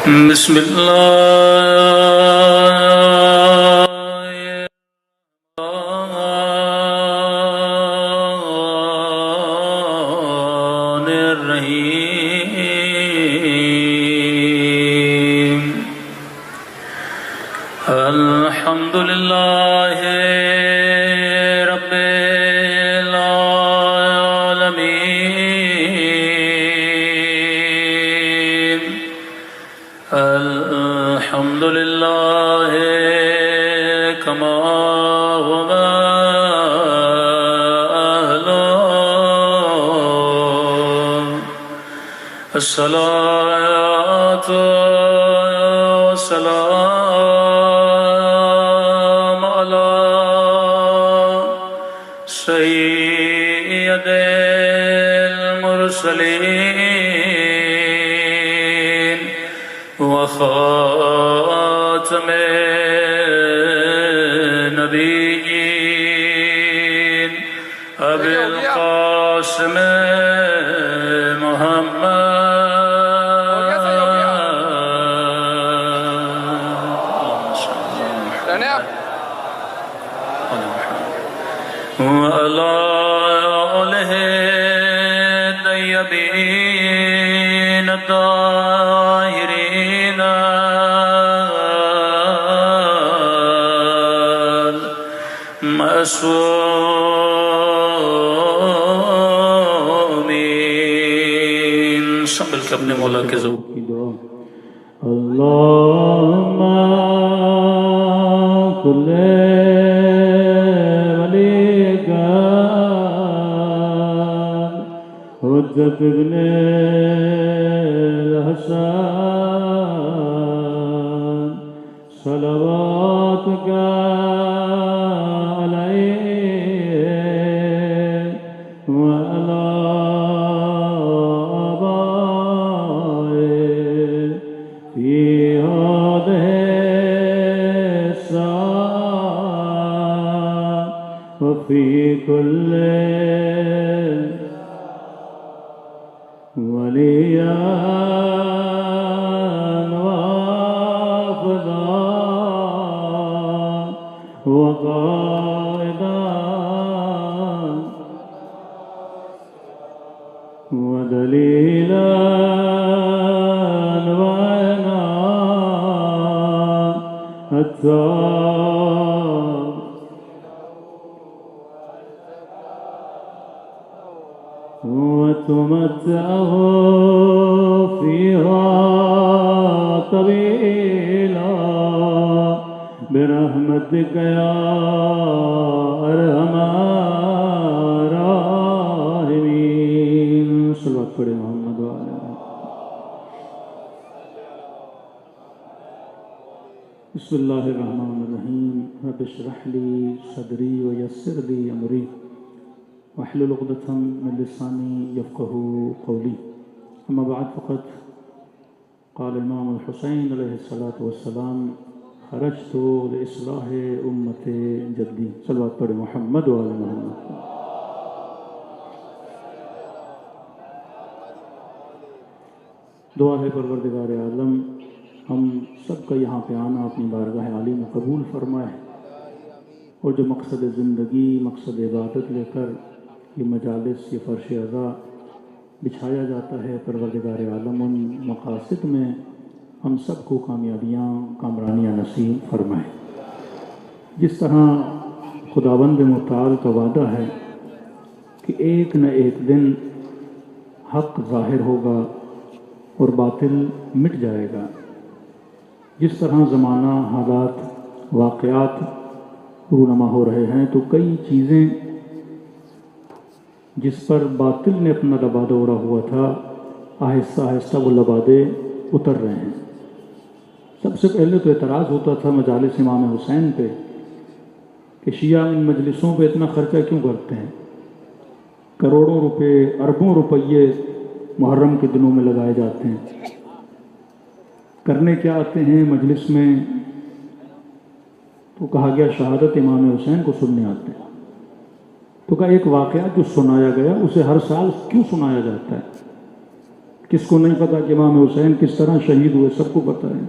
بسم الله الرحمن الرحيم الحمد لله رب العالمين الحمد لله كما هو أهله الصلاة والسلام على سيد المرسلين وخاتم النبيين أبي القاسم محمد وعلى آله الطيبين الطاهرين المعصومين سنبھل کے اپنے مولا کے ذوق کی دعا اللہم کل ولیک حجت ابن الحسن صلواتک وفي كل وليا وافضا وقائدا ودليلا وعنا حتى وتمتعه فيها طويلا برحمتك يا أرحم الراحمين صلوات پڑھے محمد وعلى بسم الله الرحمن الرحيم رب اشرح لي صدري ويسر لي أمري واحلل عقدة من لساني يفقهوا قولي أما بعد فقد قال الإمام الحسين عليه الصلاة والسلام خرجت لإصلاح أمة جدي صلوات پڑھے محمد وعلى محمد دعا ہے پروردگار عالم ہم سب کا یہاں پہ آنا اپنی بارگاہ عالی میں قبول فرمائے اور جو مقصد زندگی مقصد عبادت لے کر یہ مجالس یہ فرش عزا بچھایا جاتا ہے پروردگار عالم ان مقاصد میں ہم سب کو کامیابیاں کامرانیاں نصیب فرمائے جس طرح خداوند متعال کا وعدہ ہے کہ ایک نہ ایک دن حق ظاہر ہوگا اور باطل مٹ جائے گا جس طرح زمانہ حالات واقعات رونما ہو رہے ہیں تو کئی چیزیں جس پر باطل نے اپنا لبادہ اوڑھا ہوا تھا آہستہ آہستہ وہ لبادے اتر رہے ہیں سب سے پہلے تو اعتراض ہوتا تھا مجالس امام حسین پہ کہ شیعہ ان مجلسوں پہ اتنا خرچہ کیوں کرتے ہیں کروڑوں روپے اربوں روپیے محرم کے دنوں میں لگائے جاتے ہیں کرنے کیا آتے ہیں مجلس میں تو کہا گیا شہادت امام حسین کو سننے آتے ہیں تو کہا ایک واقعہ جو سنایا گیا اسے ہر سال کیوں سنایا جاتا ہے کس کو نہیں پتا کہ امام حسین کس طرح شہید ہوئے؟ سب کو پتا ہے۔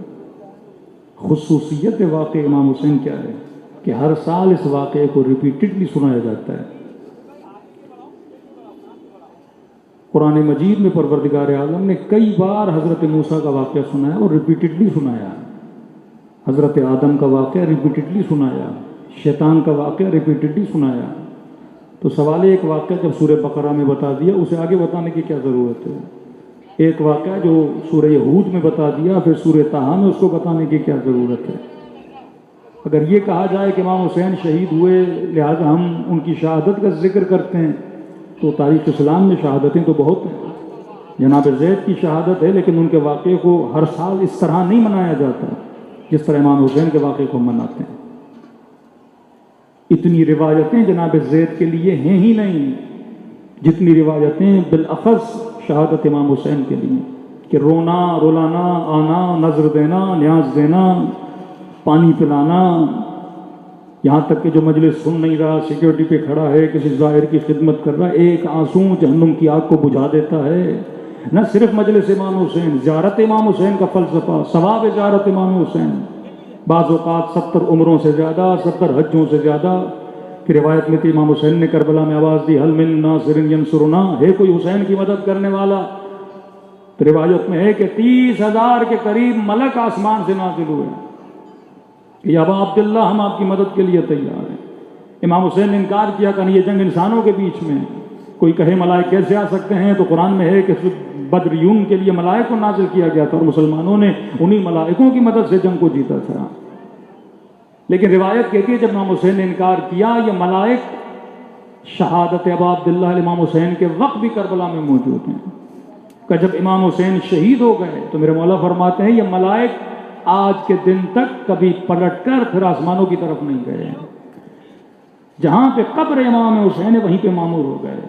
خصوصیت واقعہ امام حسین کیا ہے کہ ہر سال اس واقعے کو ریپیٹڈلی سنایا جاتا ہے۔ قرآن مجید میں پروردگار عالم نے کئی بار حضرت موسیٰ کا واقعہ سنایا اور ریپیٹڈلی سنایا، حضرت آدم کا واقعہ ریپیٹڈلی سنایا، شیطان کا واقعہ ریپیٹڈلی سنایا۔ تو سوال ہے، ایک واقعہ جب سورہ بقرہ میں بتا دیا اسے آگے بتانے کی کیا ضرورت ہے؟ ایک واقعہ جو سورہ ہود میں بتا دیا پھر سورہ طٰہٰ میں اس کو بتانے کی کیا ضرورت ہے؟ اگر یہ کہا جائے کہ امام حسین شہید ہوئے لہذا ہم ان کی شہادت کا ذکر کرتے ہیں، تو تاریخ اسلام میں شہادتیں تو بہت ہیں۔ جناب زید کی شہادت ہے، لیکن ان کے واقعے کو ہر سال اس طرح نہیں منایا جاتا جس طرح امام حسین کے واقعے کو مناتے ہیں۔ اتنی روایتیں جناب زید کے لیے ہیں ہی نہیں جتنی روایتیں بالاخص شہادت امام حسین کے لیے، کہ رونا، رولانا، آنا، نظر دینا، نیاز دینا، پانی پلانا، یہاں تک کہ جو مجلس سن نہیں رہا سیکیورٹی پہ کھڑا ہے، کسی ظاہر کی خدمت کر رہا ہے، ایک آنسو جہنم کی آگ کو بجھا دیتا ہے۔ نہ صرف مجلس امام حسین، زیارت امام حسین کا فلسفہ، ثواب زیارت امام حسین، بعض اوقات 70 عمروں سے زیادہ، 70 حجوں سے زیادہ۔ کہ روایت میں تھی امام حسین نے کربلا میں آواز دی، حل من ناصر ینصرنا، ہے کوئی حسین کی مدد کرنے والا؟ تو روایت میں ہے کہ 30,000 کے قریب ملک آسمان سے نازل ہوئے کہ یا ابا عبداللہ ہم آپ کی مدد کے لیے تیار ہیں۔ امام حسین نے انکار کیا کہ یہ جنگ انسانوں کے بیچ میں ہے، کوئی کہے ملائک کیسے آ سکتے ہیں؟ تو قرآن میں ہے کہ بدریون کے لیے ملائک کو نازل کیا گیا تھا اور مسلمانوں نے انہی ملائکوں کی مدد سے جنگ کو جیتا تھا۔ لیکن روایت کہتی ہے جب امام حسین نے انکار کیا، یہ ملائک شہادت ابا عبداللہ امام حسین کے وقت بھی کربلا میں موجود ہیں، کہ جب امام حسین شہید ہو گئے تو میرے مولا فرماتے ہیں یہ ملائک آج کے دن تک کبھی پلٹ کر پھر آسمانوں کی طرف نہیں گئے، جہاں پہ قبر امام حسین ہے وہیں پہ معمور ہو گئے۔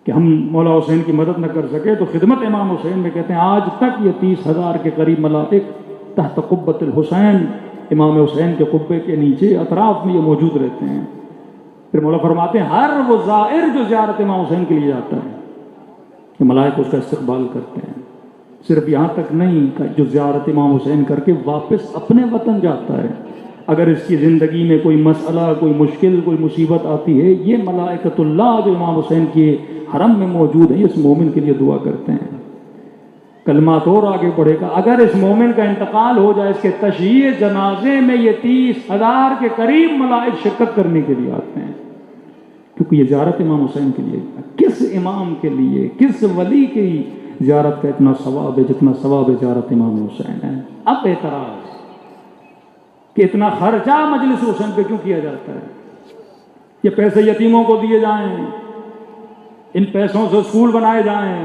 کہ ہم مولا حسین کی مدد نہ کر سکے تو خدمت امام حسین میں کہتے ہیں آج تک یہ 30,000 کے قریب ملائک تحت قبۃ الحسین، امام حسین کے قبے کے نیچے اطراف میں یہ موجود رہتے ہیں۔ پھر مولا فرماتے ہیں ہر وہ زائر جو زیارت امام حسین کے لیے جاتا ہے کہ ملائک اس کا استقبال کرتے ہیں۔ صرف یہاں تک نہیں کہ جو زیارت امام حسین کر کے واپس اپنے وطن جاتا ہے، اگر اس کی زندگی میں کوئی مسئلہ، کوئی مشکل، کوئی مصیبت آتی ہے، یہ ملائکۃ اللہ جو امام حسین کے حرم میں موجود ہیں اس مومن کے لیے دعا کرتے ہیں۔ کلمات اور آگے بڑھے گا، اگر اس مومن کا انتقال ہو جائے، اس کے تشییع جنازے میں یہ 30,000 کے قریب ملائک شرکت کرنے کے لیے آتے ہیں، کیونکہ یہ زیارت امام حسین کے لیے۔ کس امام کے لیے، کس ولی کی زیارت کا اتنا ثواب ہے جتنا ثواب زیارت امام حسین ہے؟ اب اعتراض کہ اتنا خرچہ مجلس حسین پہ کیوں کیا جاتا ہے؟ یہ پیسے یتیموں کو دیے جائیں، ان پیسوں سے اسکول بنائے جائیں،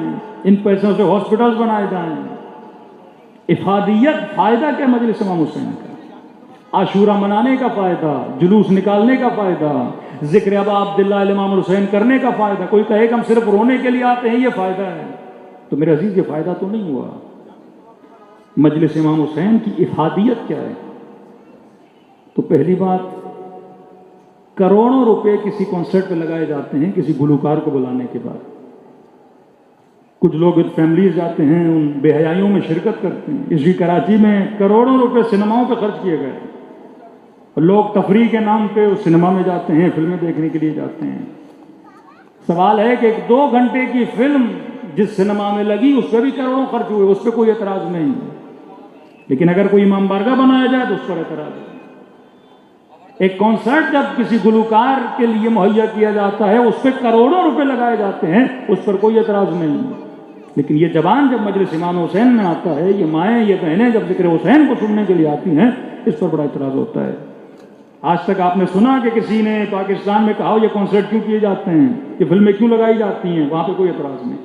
ان پیسوں سے ہاسپٹلز بنائے جائیں، افادیت فائدہ کیا مجلس امام حسین کا؟ عاشورہ منانے کا فائدہ، جلوس نکالنے کا فائدہ، ذکر ابا عبداللہ امام حسین کرنے کا فائدہ۔ کوئی کہے کہ ہم صرف رونے کے لیے آتے ہیں یہ فائدہ ہے، تو میرے عزیز یہ فائدہ تو نہیں ہوا۔ مجلس امام حسین کی افادیت کیا ہے؟ تو پہلی بات، کروڑوں روپے کسی کنسرٹ پہ لگائے جاتے ہیں کسی گلوکار کو بلانے کے بعد۔ کچھ لوگ فیملیز جاتے ہیں، ان بے حیائیوں میں شرکت کرتے ہیں۔ اسی کراچی میں کروڑوں روپے سنیماؤں پہ خرچ کیے گئے، لوگ تفریح کے نام پہ اس سنیما میں جاتے ہیں، فلمیں دیکھنے کے لیے جاتے ہیں۔ سوال ہے کہ 2 گھنٹے کی فلم جس سنیما میں لگی اس پہ بھی کروڑوں خرچ ہوئے، اس پہ کوئی اعتراض نہیں، لیکن اگر کوئی امام بارگاہ بنایا جائے تو اس پر اعتراض ہے۔ ایک کنسرٹ جب کسی گلوکار کے لیے مہیا کیا جاتا ہے اس پہ کروڑوں روپے لگائے جاتے ہیں، اس پر کوئی اعتراض نہیں، لیکن یہ زبان جب مجلس امام حسین میں آتا ہے، یہ مائیں، یہ بہنیں جب ذکر حسین کو سننے کے لیے آتی ہیں، اس پر بڑا اعتراض ہوتا ہے۔ آج تک آپ نے سنا کہ کسی نے پاکستان میں کہا یہ کنسرٹ کیوں کیے جاتے ہیں، یہ فلمیں کیوں لگائی جاتی ہیں؟ وہاں پہ کوئی اعتراض نہیں،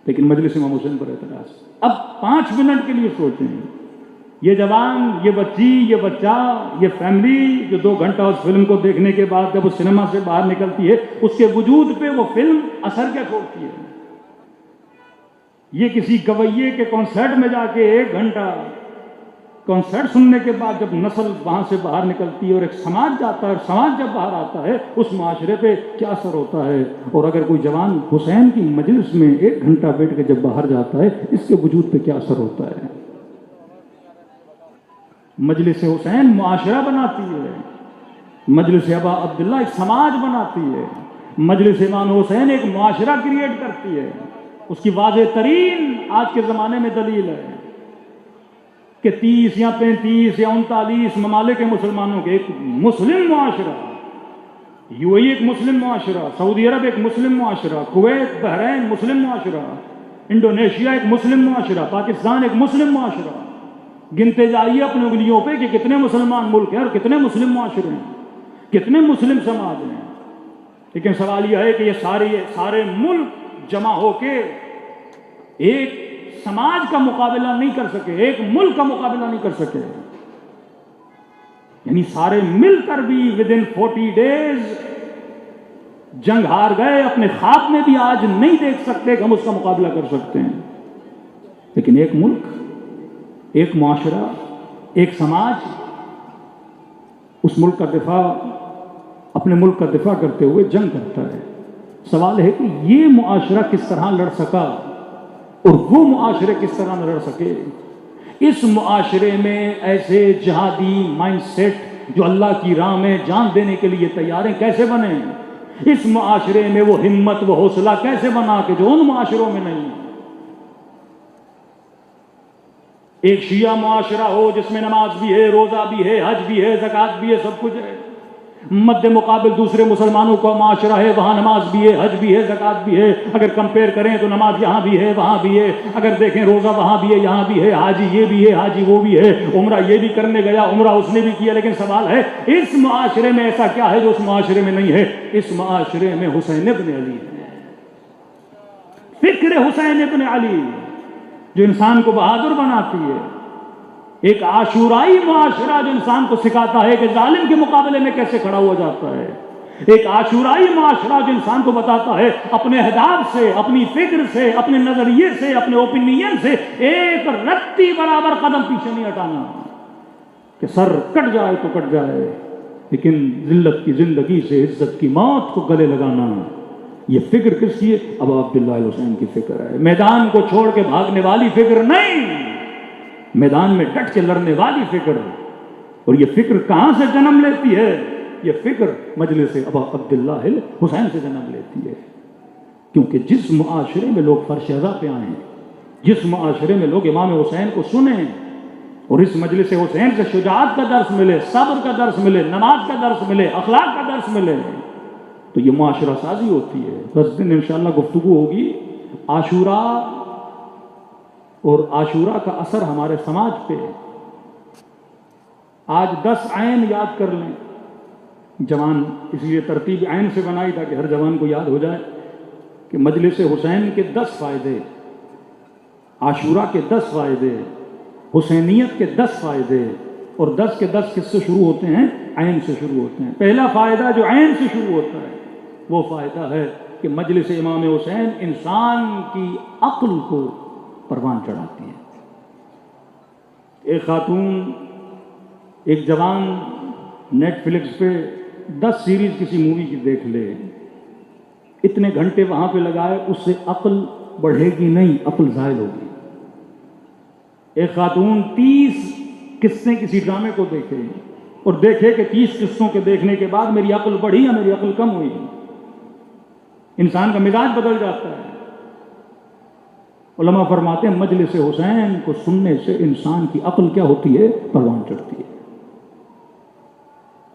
لیکن مجلس امام حسین پر اعتراض۔ اب 5 منٹ کے لیے سوچیں، یہ جوان، یہ بچی، یہ بچہ، یہ فیملی جو 2 گھنٹہ اس فلم کو دیکھنے کے بعد جب اس سنیما سے باہر نکلتی ہے، اس کے وجود پہ وہ فلم اثر کیا چھوڑتی ہے؟ یہ کسی گویے کے کنسرٹ میں جا کے 1 گھنٹہ کانسرٹ سننے کے بعد جب نسل وہاں سے باہر نکلتی ہے اور ایک سماج جاتا ہے، اور سماج جب باہر آتا ہے اس معاشرے پہ کیا اثر ہوتا ہے. اور اگر کوئی جوان حسین کی مجلس میں 1 گھنٹہ بیٹھ کے جب باہر جاتا ہے اس کے وجود پہ کیا اثر ہوتا ہے. مجلس حسین معاشرہ بناتی ہے، مجلس ابا عبداللہ ایک سماج بناتی ہے، مجلس امام حسین ایک معاشرہ کریٹ کرتی ہے. اس کی واضح ترین آج کے زمانے میں دلیل ہے کہ 30 یا 35 یا 39 ممالک مسلمانوں کے ایک مسلم معاشرہ، یو اے ای ایک مسلم معاشرہ، سعودی عرب ایک مسلم معاشرہ، کویت بحرین مسلم معاشرہ، انڈونیشیا ایک مسلم معاشرہ، پاکستان ایک مسلم معاشرہ. گنتے جائیے اپنی انگلیوں پہ کہ کتنے مسلمان ملک ہیں اور کتنے مسلم معاشرے ہیں، کتنے مسلم سماج ہیں. لیکن سوال یہ ہے کہ یہ سارے ملک جمع ہو کے ایک سماج کا مقابلہ نہیں کر سکے، ایک ملک کا مقابلہ نہیں کر سکے. یعنی سارے مل کر بھی within 40 days جنگ ہار گئے. اپنے خواب میں بھی آج نہیں دیکھ سکتے کہ ہم اس کا مقابلہ کر سکتے ہیں. لیکن ایک ملک، ایک معاشرہ، ایک سماج اس ملک کا دفاع، اپنے ملک کا دفاع کرتے ہوئے جنگ کرتا ہے. سوال ہے کہ یہ معاشرہ کس طرح لڑ سکا اور وہ معاشرے کس طرح نہ لڑ سکے. اس معاشرے میں ایسے جہادی مائنڈ سیٹ جو اللہ کی راہ میں جان دینے کے لیے تیار ہیں کیسے بنے. اس معاشرے میں وہ ہمت، وہ حوصلہ کیسے بنا کہ جو ان معاشروں میں نہیں. ایک شیعہ معاشرہ ہو جس میں نماز بھی ہے، روزہ بھی ہے، حج بھی ہے، زکوٰۃ بھی ہے، سب کچھ ہے. مد مقابل دوسرے مسلمانوں کا معاشرہ ہے، وہاں نماز بھی ہے، حج بھی ہے، زکوٰۃ بھی ہے. اگر کمپیئر کریں تو نماز یہاں بھی ہے، وہاں بھی ہے. اگر دیکھیں روزہ وہاں بھی ہے، یہاں بھی ہے. حاجی یہ بھی ہے، حاجی وہ بھی ہے. عمرہ یہ بھی کرنے گیا، عمرہ اس نے بھی کیا. لیکن سوال ہے اس معاشرے میں ایسا کیا ہے جو اس معاشرے میں نہیں ہے. اس معاشرے میں حسین ابن علی ہے. فکر حسین ابن علی جو انسان کو بہادر بناتی ہے. ایک عاشورائی معاشرہ جو انسان کو سکھاتا ہے کہ ظالم کے مقابلے میں کیسے کھڑا ہوا جاتا ہے. ایک عاشورائی معاشرہ جو انسان کو بتاتا ہے اپنے اہداف سے، اپنی فکر سے، اپنے نظریے سے، اپنے اوپینین سے ایک رتی برابر قدم پیچھے نہیں ہٹانا. کہ سر کٹ جائے تو کٹ جائے، لیکن ذلت کی زندگی سے عزت کی موت کو گلے لگانا. یہ فکر کس کی ہے؟ ابا عبداللہ حسین کی فکر ہے. میدان کو چھوڑ کے بھاگنے والی فکر نہیں، میدان میں ڈٹ کے لڑنے والی فکر. اور یہ فکر کہاں سے جنم لیتی ہے؟ یہ فکر مجلس ابا عبداللہ حسین سے جنم لیتی ہے. کیونکہ جس معاشرے میں لوگ فرش ازا پہ آئیں، جس معاشرے میں لوگ امام حسین کو سنیں اور اس مجلس حسین سے شجاعت کا درس ملے، صبر کا درس ملے، نماز کا درس ملے، اخلاق کا درس ملے، تو یہ معاشرہ سازی ہوتی ہے. 10 دن انشاءاللہ گفتگو ہوگی عاشورہ اور عاشورہ کا اثر ہمارے سماج پہ. آج 10 عین یاد کر لیں. جوان اس لیے ترتیب عین سے بنائی تاکہ ہر جوان کو یاد ہو جائے کہ مجلس حسین کے 10 فائدے، عاشورہ کے 10 فائدے، حسینیت کے 10 فائدے، اور 10 کے 10 کس سے شروع ہوتے ہیں؟ عین سے شروع ہوتے ہیں. پہلا فائدہ جو عین سے شروع ہوتا ہے وہ فائدہ ہے کہ مجلس امام حسین انسان کی عقل کو پروان چڑھاتی ہے. ایک خاتون، ایک جوان نیٹ فلکس پہ 10 سیریز کسی مووی کی دیکھ لے، اتنے گھنٹے وہاں پہ لگائے، اس سے عقل بڑھے گی نہیں، عقل زائل ہوگی. ایک خاتون 30 قصے کسی ڈرامے کو دیکھے اور دیکھے کہ 30 قصوں کے دیکھنے کے بعد میری عقل بڑھی یا میری عقل کم ہوئی. انسان کا مزاج بدل جاتا ہے. علماء فرماتے ہیں مجلس حسین کو سننے سے انسان کی عقل کیا ہوتی ہے؟ پروان چڑھتی ہے.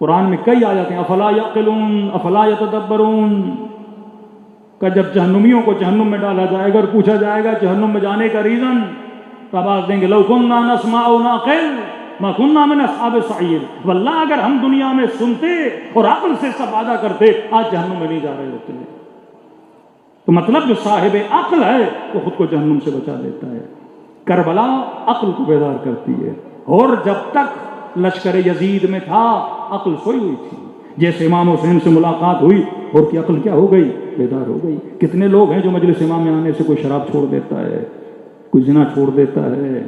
قرآن میں کئی آیات ہیں، افلا یعقلون افلا یتدبرون، کہ جب جہنمیوں کو جہنم میں ڈالا جائے گا اور پوچھا جائے گا جہنم میں جانے کا ریزن، تو آواز دیں گے لو کنا نسمع او نعقل ما کنا من اصحاب السعیر. واللہ اگر ہم دنیا میں سنتے اور عقل سے سب وعدہ کرتے آج جہنم میں نہیں جا رہے ہوتے. تو مطلب جو صاحب عقل ہے وہ خود کو جہنم سے بچا لیتا ہے. کربلا عقل کو بیدار کرتی ہے. اور جب تک لشکر یزید میں تھا عقل سوئی ہوئی تھی. جیسے امام حسین سے ملاقات ہوئی اور کی عقل کیا ہو گئی؟ بیدار ہو گئی. کتنے لوگ ہیں جو مجلس امام میں آنے سے کوئی شراب چھوڑ دیتا ہے، کوئی زنا چھوڑ دیتا ہے،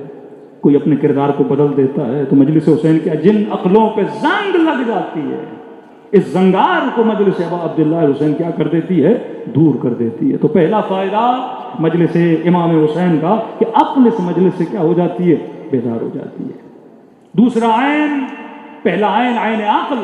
کوئی اپنے کردار کو بدل دیتا ہے تو مجلس حسین کیا جن عقلوں پہ زنگ لگ جاتی ہے، اس زنگار کو مجلس ابا عبداللہ حسین کیا کر دیتی ہے؟ دور کر دیتی ہے۔ تو پہلا فائدہ مجلس امام حسین کا کہ عقل اس مجلس سے کیا ہو جاتی ہے؟ بیدار ہو جاتی ہے۔ دوسرا عین، پہلا عین عین عقل،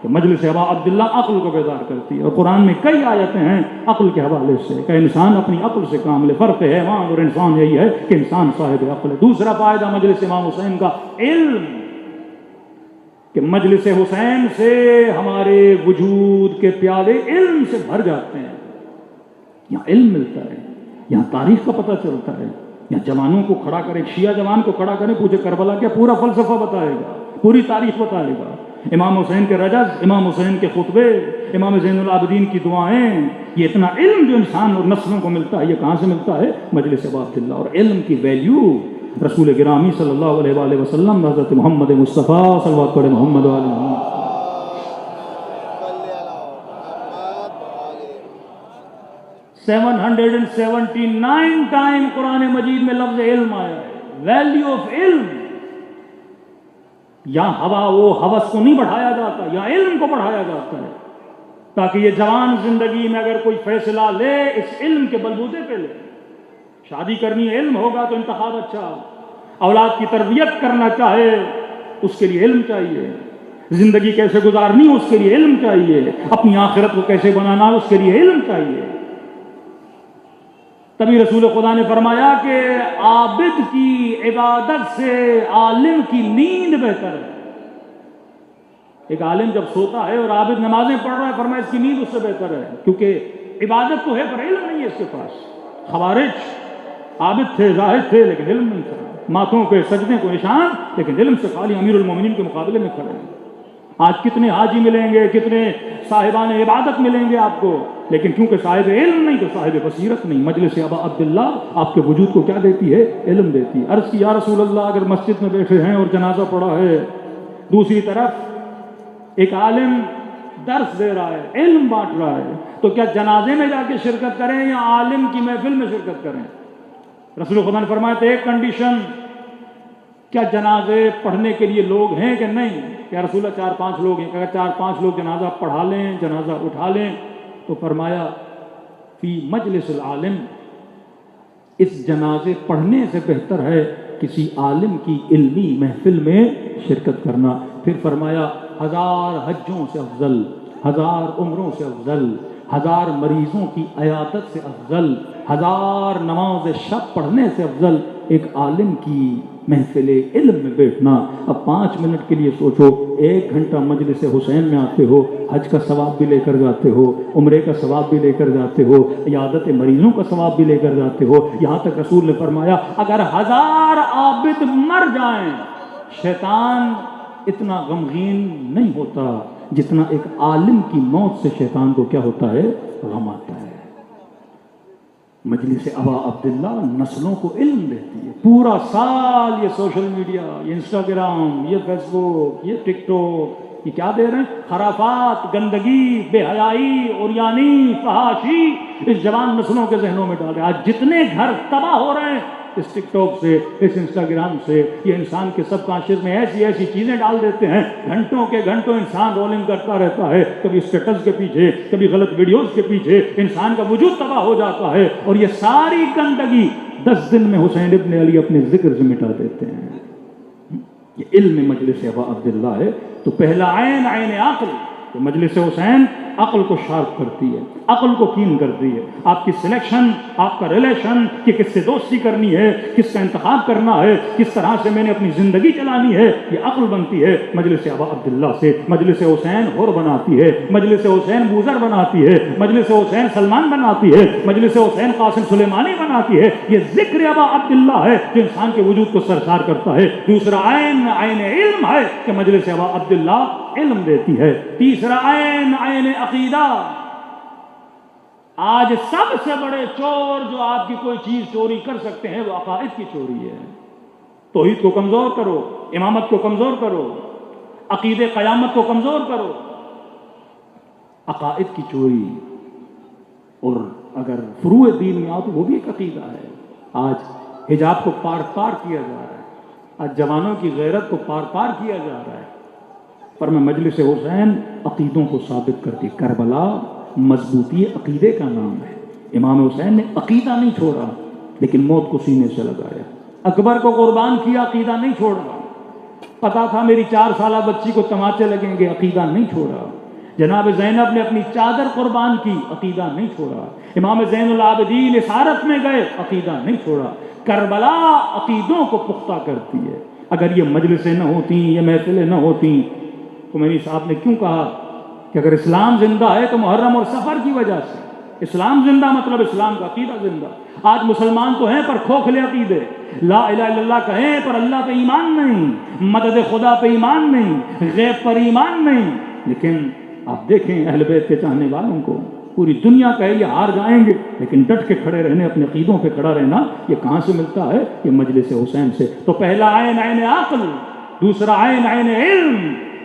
کہ مجلس ابا عبداللہ عقل کو بیدار کرتی ہے، اور قرآن میں کئی آیتیں ہیں عقل کے حوالے سے کہ انسان اپنی عقل سے کام لے۔ فرق حیوان اور انسان یہی ہے کہ انسان صاحب عقل ہے۔ دوسرا فائدہ مجلس امام حسین کا علم، کہ مجلس حسین سے ہمارے وجود کے پیالے علم سے بھر جاتے ہیں۔ یہاں علم ملتا ہے، یہاں تاریخ کا پتہ چلتا ہے، یہاں جوانوں کو کھڑا کرے، شیعہ جوان کو کھڑا کرے، پوچھے کربلا کیا، پورا فلسفہ بتائے گا، پوری تاریخ بتائے گا۔ امام حسین کے رجز، امام حسین کے خطبے، امام زین العابدین کی دعائیں، یہ اتنا علم جو انسان اور نسلوں کو ملتا ہے، یہ کہاں سے ملتا ہے؟ مجلس ابا عبداللہ۔ اور علم کی ویلیو رسول گرامی صلی اللہ علیہ وآلہ وسلم، حضرت محمد مصطفیٰ صلوات پڑھے محمد و آل محمد، 779 ٹائم قرآن مجید میں لفظ علم آیا ہے، ویلیو آف علم۔ یہاں ہوا وہ ہوس کو نہیں بڑھایا جاتا، یہاں علم کو بڑھایا جاتا ہے، تاکہ یہ جوان زندگی میں اگر کوئی فیصلہ لے اس علم کے بلبوتے پہ لے۔ شادی کرنی ہے علم ہوگا تو انتخاب اچھا، اولاد کی تربیت کرنا چاہے اس کے لیے علم چاہیے، زندگی کیسے گزارنی اس کے لیے علم چاہیے، اپنی آخرت کو کیسے بنانا اس کے لیے علم چاہیے۔ تبھی رسول خدا نے فرمایا کہ عابد کی عبادت سے عالم کی نیند بہتر ہے۔ ایک عالم جب سوتا ہے اور عابد نمازیں پڑھ رہا ہے، فرمایا اس کی نیند اس سے بہتر ہے، کیونکہ عبادت تو ہے پر علم نہیں ہے اس کے پاس۔ خوارج عابد تھے، زاہد تھے، لیکن علم نہیں تھا، ماتھوں پہ سجدے کو نشان، لیکن علم سے خالی امیر المومنین کے مقابلے میں کھڑے ہیں۔ آج کتنے حاجی ملیں گے، کتنے صاحبان عبادت ملیں گے آپ کو، لیکن کیونکہ صاحب علم نہیں تو صاحب بصیرت نہیں۔ مجلس ابا عبداللہ آپ کے وجود کو کیا دیتی ہے؟ علم دیتی ہے۔ عرض کی یا رسول اللہ، اگر مسجد میں بیٹھے ہیں اور جنازہ پڑا ہے، دوسری طرف ایک عالم درس دے رہا ہے، علم بانٹ رہا ہے، تو کیا جنازے میں جا کے شرکت کریں یا عالم کی محفل میں شرکت کریں؟ رسول خدا نے فرمایا تھا ایک کنڈیشن، کیا جنازے پڑھنے کے لیے لوگ ہیں کہ نہیں؟ یا رسول اللہ 4-5 لوگ ہیں، اگر 4-5 لوگ جنازہ پڑھا لیں، جنازہ اٹھا لیں، تو فرمایا فی مجلس العالم، اس جنازے پڑھنے سے بہتر ہے کسی عالم کی علمی محفل میں شرکت کرنا۔ پھر فرمایا 1000 حجوں سے افضل، 1000 عمروں سے افضل، 1000 مریضوں کی عیادت سے افضل، 1000 نماز شب پڑھنے سے افضل ایک عالم کی محفل علم میں بیٹھنا۔ اب 5 منٹ کے لیے سوچو، 1 گھنٹہ مجلس حسین میں آتے ہو، حج کا ثواب بھی لے کر جاتے ہو، عمرے کا ثواب بھی لے کر جاتے ہو، عیادت مریضوں کا ثواب بھی لے کر جاتے ہو، یہاں تک رسول نے فرمایا اگر 1000 عابد مر جائیں، شیطان اتنا غمگین نہیں ہوتا جتنا ایک عالم کی موت سے شیطان کو کیا ہوتا ہے؟ غم آتا ہے۔ مجلس ابا عبداللہ نسلوں کو علم دیتی ہے۔ پورا سال یہ سوشل میڈیا، یہ انسٹاگرام، یہ فیس بک، یہ ٹک ٹاک، یہ کیا دے رہے ہیں؟ خرافات، گندگی، بے حیائی، عریانی، فحاشی اس جوان نسلوں کے ذہنوں میں ڈال رہے ہیں۔ آج جتنے گھر تباہ ہو رہے ہیں اس ٹک ٹاک سے، اس انسٹاگرام سے، یہ انسان کے سب کانشیس میں ایسی چیزیں ڈال دیتے ہیں، گھنٹوں کے گھنٹوں انسان رولنگ کرتا رہتا ہے، کبھی اسٹیٹس کے پیچھے، کبھی غلط ویڈیوز کے پیچھے، انسان کا وجود تباہ ہو جاتا ہے، اور یہ ساری گندگی 10 دن میں حسین ابن علی اپنے ذکر سے مٹا دیتے ہیں۔ یہ علم مجلس ابا عبداللہ ہے۔ تو پہلا عین عین عقل، کہ مجلس حسین عقل کو شارپ کرتی ہے، عقل کو کین کرتی ہے۔ آپ کی سلیکشن، آپ کا ریلیشن، کہ کس سے دوستی کرنی ہے، کس کا انتخاب کرنا ہے، کس طرح سے میں نے اپنی زندگی چلانی ہے، یہ عقل بنتی ہے مجلس ابا عبداللہ سے۔ مجلس حسین حر بناتی ہے، مجلس حسین بوذر بناتی ہے، مجلس حسین سلمان بناتی ہے، مجلس حسین قاسم سلیمانی بناتی ہے۔ یہ ذکر ابا عبداللہ ہے جو انسان کے وجود کو سرشار کرتا ہے۔ دوسرا عین عین علم ہے کہ مجلس ابا عبداللہ علم دیتی ہے۔ تیسرا عین عین عقیدہ۔ آج سب سے بڑے چور جو آپ کی کوئی چیز چوری کر سکتے ہیں وہ عقائد کی چوری ہے۔ توحید کو کمزور کرو، امامت کو کمزور کرو، عقیدے قیامت کو کمزور کرو، عقائد کی چوری۔ اور اگر فروع دین میں آؤ تو وہ بھی ایک عقیدہ ہے۔ آج حجاب کو پار کیا جا رہا ہے، آج جوانوں کی غیرت کو پار پار کیا جا رہا ہے۔ پر میں مجلس حسین عقیدوں کو ثابت کرتی، کربلا مضبوطی عقیدے کا نام ہے۔ امام حسین نے عقیدہ نہیں چھوڑا لیکن موت کو سینے سے لگایا، اکبر کو قربان کیا، عقیدہ نہیں چھوڑا، پتا تھا میری 4 سالہ بچی کو تماچے لگیں گے، عقیدہ نہیں چھوڑا، جناب زینب نے اپنی چادر قربان کی، عقیدہ نہیں چھوڑا، امام زین العابدین اسارت میں گئے، عقیدہ نہیں چھوڑا۔ کربلا عقیدوں کو پختہ کرتی ہے۔ اگر یہ مجلسیں نہ ہوتی، یہ محفلیں نہ ہوتی تو میری صاحب نے کیوں کہا کہ اگر اسلام زندہ ہے تو محرم اور سفر کی وجہ سے، اسلام زندہ مطلب اسلام کا عقیدہ زندہ۔ آج مسلمان تو ہیں پر کھوکھلے عقیدے، لا الہ الا اللہ کہیں پر اللہ پہ ایمان نہیں، مدد خدا پہ ایمان نہیں، غیب پر ایمان نہیں۔ لیکن آپ دیکھیں اہل بیت کے چاہنے والوں کو، پوری دنیا کہے یہ ہار جائیں گے لیکن ڈٹ کے کھڑے رہنے، اپنے عقیدوں پہ کھڑا رہنا، یہ کہاں سے ملتا ہے؟ یہ مجلس حسین سے۔ تو پہلا عین عین عقل، دوسرا عین عین علم،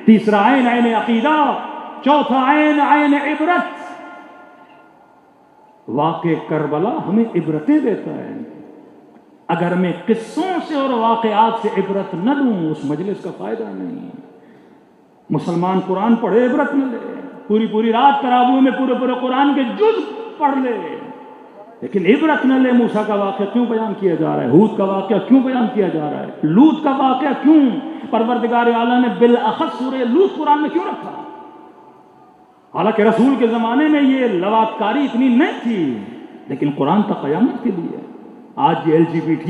تیسرا عین عین عقیدہ، چوتھا عین عین عبرت۔ واقع کربلا ہمیں عبرتیں دیتا ہے۔ اگر میں قصوں سے اور واقعات سے عبرت نہ لوں اس مجلس کا فائدہ نہیں۔ مسلمان قرآن پڑھے عبرت نہ لے، پوری رات تراویح میں پورے قرآن کے جز پڑھ لے، لیکن عبرت نہ لے۔ موسیٰ کا واقعہ کیوں بیان کیا جا رہا ہے؟ ہود کا واقعہ کیوں بیان کیا جا رہا ہے؟ لوط کا واقعہ کیوں پروردگار اعلیٰ نے بالاخص سورہ لوط قرآن میں کیوں رکھا؟ حالانکہ رسول کے زمانے میں یہ لواطکاری اتنی نہیں تھی، لیکن قرآن تا قیامت کے لیے۔ آج یہ LGBT،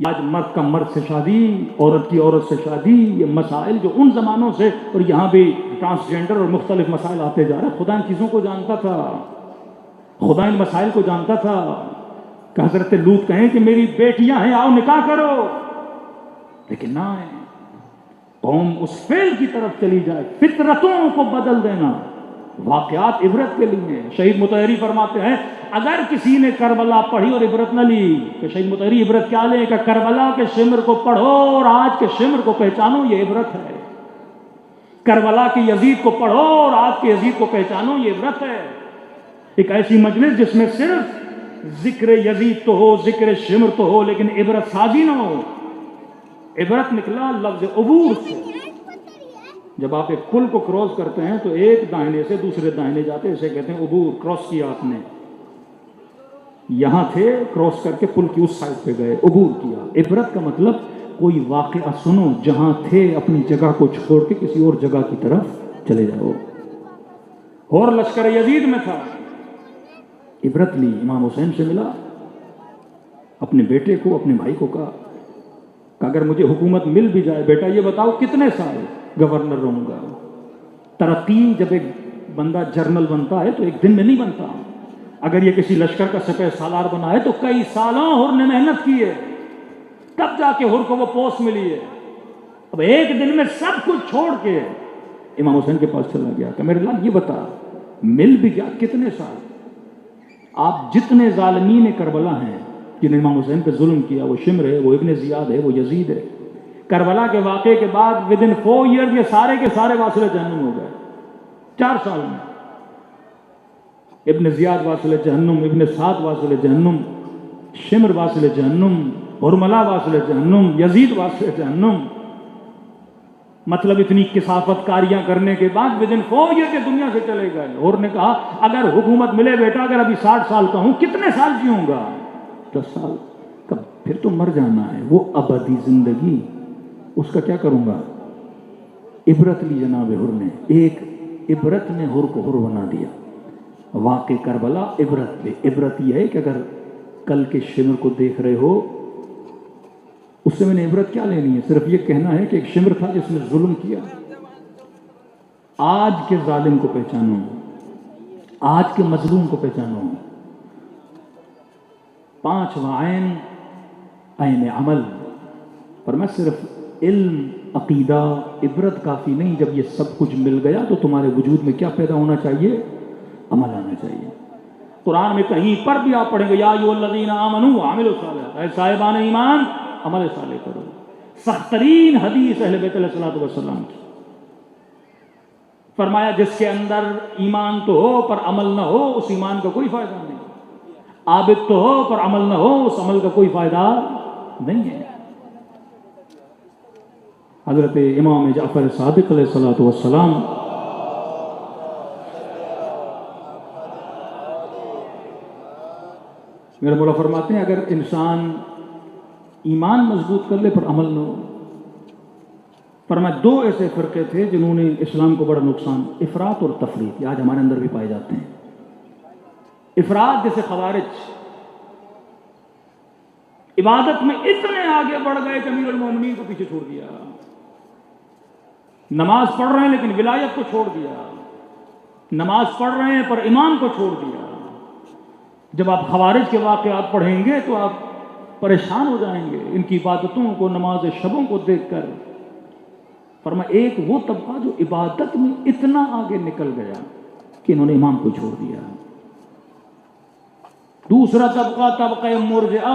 آج مرد کا مرد سے شادی، عورت کی عورت سے شادی، یہ مسائل جو ان زمانوں سے، اور یہاں بھی ٹرانسجینڈر اور مختلف مسائل آتے جا رہے ہیں۔ خدا ان چیزوں کو جانتا تھا، خدا ان مسائل کو جانتا تھا کہ حضرت لوط کہیں کہ میری بیٹیاں ہیں، آؤ نکاح کرو، لیکن نہ آئے۔ قوم اس فعل کی طرف چلی جائے، فطرتوں کو بدل دینا۔ واقعات عبرت کے لیے۔ شہید مطہری فرماتے ہیں اگر کسی نے کربلا پڑھی اور عبرت نہ لی، کہ شہید مطہری عبرت کیا لے کہ کربلا کے شمر کو پڑھو اور آج کے شمر کو پہچانو، یہ عبرت ہے۔ کربلا کی یزید کو پڑھو اور آج کے یزید کو پہچانو، یہ عبرت ہے۔ ایک ایسی مجلس جس میں صرف ذکر یزید تو ہو، ذکر شمر تو ہو، لیکن عبرت سازی نہ ہو۔ عبرت نکلا لفظ عبور سے۔ جب آپ ایک پل کو کراس کرتے ہیں تو ایک داہنے سے دوسرے داہنے جاتے ہیں، اسے کہتے ہیں عبور، کراس کیا آپ نے۔ یہاں تھے، کراس کر کے پل کی اس سائڈ پہ گئے، عبور کیا۔ عبرت کا مطلب کوئی واقعہ سنو، جہاں تھے اپنی جگہ کو چھوڑ کے کسی اور جگہ کی طرف چلے جاؤ۔ اور لشکر یزید میں تھا، عبرت لی، امام حسین سے ملا، اپنے بیٹے کو، اپنے بھائی کو کہا کہ اگر مجھے حکومت مل بھی جائے، بیٹا یہ بتاؤ کتنے سال گورنر رہوں گا؟ ترقی جب ایک بندہ جرنل بنتا ہے تو ایک دن میں نہیں بنتا۔ اگر یہ کسی لشکر کا سپہ سالار بنا ہے تو کئی سالوں حر نے محنت کی ہے، تب جا کے حر کو وہ پوسٹ ملی ہے۔ اب ایک دن میں سب کچھ چھوڑ کے امام حسین کے پاس چلا گیا کہ میرے لال یہ بتا مل بھی گیا کتنے سال؟ آپ جتنے ظالمین کربلا ہیں جنہیں امام حسین پہ ظلم کیا، وہ شمر ہے، وہ ابن زیاد ہے، وہ یزید ہے، کربلا کے واقعے کے بعد ودن 4 ایئر یہ سارے کے سارے واصل جہنم ہو گئے۔ 4 سال میں ابن زیاد واصل جہنم، ابن سعد واصل جہنم، شمر واصل جہنم، حرملہ واصل جہنم، یزید واصل جہنم۔ مطلب اتنی کثافت کاریاں کرنے کے بعد ودن 4 ایئر کے دنیا سے چلے گئے۔ اور نے کہا اگر حکومت ملے بیٹا، اگر ابھی 60 سال کا ہوں کتنے سال جیوں گا؟ 10 سال۔ کب؟ پھر تو مر جانا ہے، وہ ابدی زندگی، اس کا کیا کروں گا؟ عبرت لی جناب حر نے، ایک عبرت نے حر کو حر بنا دیا۔ واقع کربلا عبرت لے۔ عبرت یہ ہے کہ اگر کل کے شمر کو دیکھ رہے ہو، اس سے میں نے عبرت کیا لینی ہے؟ صرف یہ کہنا ہے کہ ایک شمر تھا جس نے ظلم کیا۔ آج کے ظالم کو پہچانو، آج کے مظلوم کو پہچانو۔ 5واں عین عین عمل۔ پر میں صرف علم، عقیدہ، عبرت کافی نہیں، جب یہ سب کچھ مل گیا تو تمہارے وجود میں کیا پیدا ہونا چاہیے؟ عمل آنا چاہیے۔ قرآن میں کہیں پر بھی آپ پڑھیں گے یا ایھا الذین آمنوا وعملوا الصالحات، اے صاحبان ایمان عمل صالح کرو۔ سخت ترین حدیث اہل بیت علیہ السلام کی، فرمایا جس کے اندر ایمان تو ہو پر عمل نہ ہو، اس ایمان کا کوئی فائدہ نہیں۔ عابد تو ہو پر عمل نہ ہو، اس عمل کا کوئی فائدہ نہیں ہے۔ حضرت امام جعفر صادق علیہ الصلوۃ والسلام میرے مولا فرماتے ہیں اگر انسان ایمان مضبوط کر لے پر عمل نہ ہو. فرمایا دو ایسے فرقے تھے جنہوں نے اسلام کو بڑا نقصان، افراط اور تفریط، یہ آج ہمارے اندر بھی پائے جاتے ہیں. افراط جیسے خوارج، عبادت میں اتنے آگے بڑھ گئے کہ امیر المومنین کو پیچھے چھوڑ دیا، نماز پڑھ رہے ہیں لیکن ولایت کو چھوڑ دیا، نماز پڑھ رہے ہیں پر امام کو چھوڑ دیا. جب آپ خوارج کے واقعات پڑھیں گے تو آپ پریشان ہو جائیں گے ان کی عبادتوں کو، نماز شبوں کو دیکھ کر. فرمایا ایک وہ طبقہ جو عبادت میں اتنا آگے نکل گیا کہ انہوں نے امام کو چھوڑ دیا. دوسرا طبقہ مرجئہ،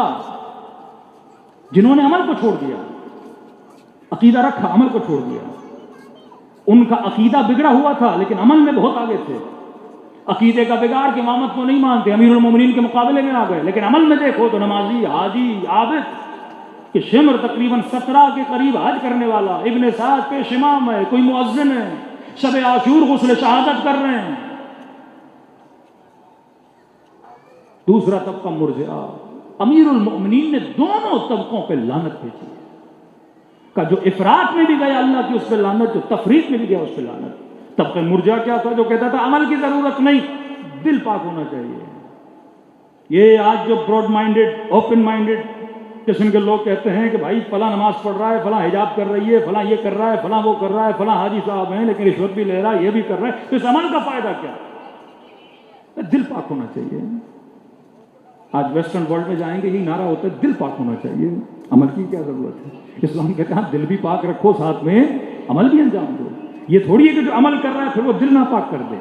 جنہوں نے عمل کو چھوڑ دیا، عقیدہ رکھا عمل کو چھوڑ دیا. ان کا عقیدہ بگڑا ہوا تھا لیکن عمل میں بہت آگے تھے. عقیدے کا بگاڑ کے امامت کو نہیں مانتے، امیر المومنین کے مقابلے میں آ گئے، لیکن عمل میں دیکھو تو نمازی، حاجی، عابد کہ شمر تقریباً 17 کے قریب حج کرنے والا، ابن سعد پیش امام ہے، کوئی مؤذن ہے، شب عاشور غسل شہادت کر رہے ہیں. دوسرا طبقہ مرجئہ، امیر المؤمنین نے دونوں طبقوں پہ لعنت بھیجی کہ جو افراط میں بھی گیا اللہ کی اس پہ لعنت، جو تفریط میں بھی گیا اس پہ لعنت. طبقہ مرجئہ کیا تھا؟ جو کہتا تھا عمل کی ضرورت نہیں، دل پاک ہونا چاہیے. یہ آج جو براڈ مائنڈڈ، اوپن مائنڈڈ قسم کے لوگ کہتے ہیں کہ بھائی فلاں نماز پڑھ رہا ہے، فلاں حجاب کر رہی ہے، فلاں یہ کر رہا ہے، فلاں وہ کر رہا ہے، فلاں حاجی صاحب ہیں لیکن رشوت بھی لے رہا ہے، یہ بھی کر رہا ہے، تو اس عمل کا فائدہ کیا؟ دل پاک ہونا چاہیے. آج ویسٹرن ورلڈ میں جائیں گے یہی نعرہ ہوتا ہے دل پاک ہونا چاہیے، عمل کی کیا ضرورت ہے؟ اسلام کہتے ہیں دل بھی پاک رکھو، ساتھ میں عمل بھی انجام دو. یہ تھوڑی ہے کہ جو عمل کر رہا ہے پھر وہ دل نہ پاک کر دے.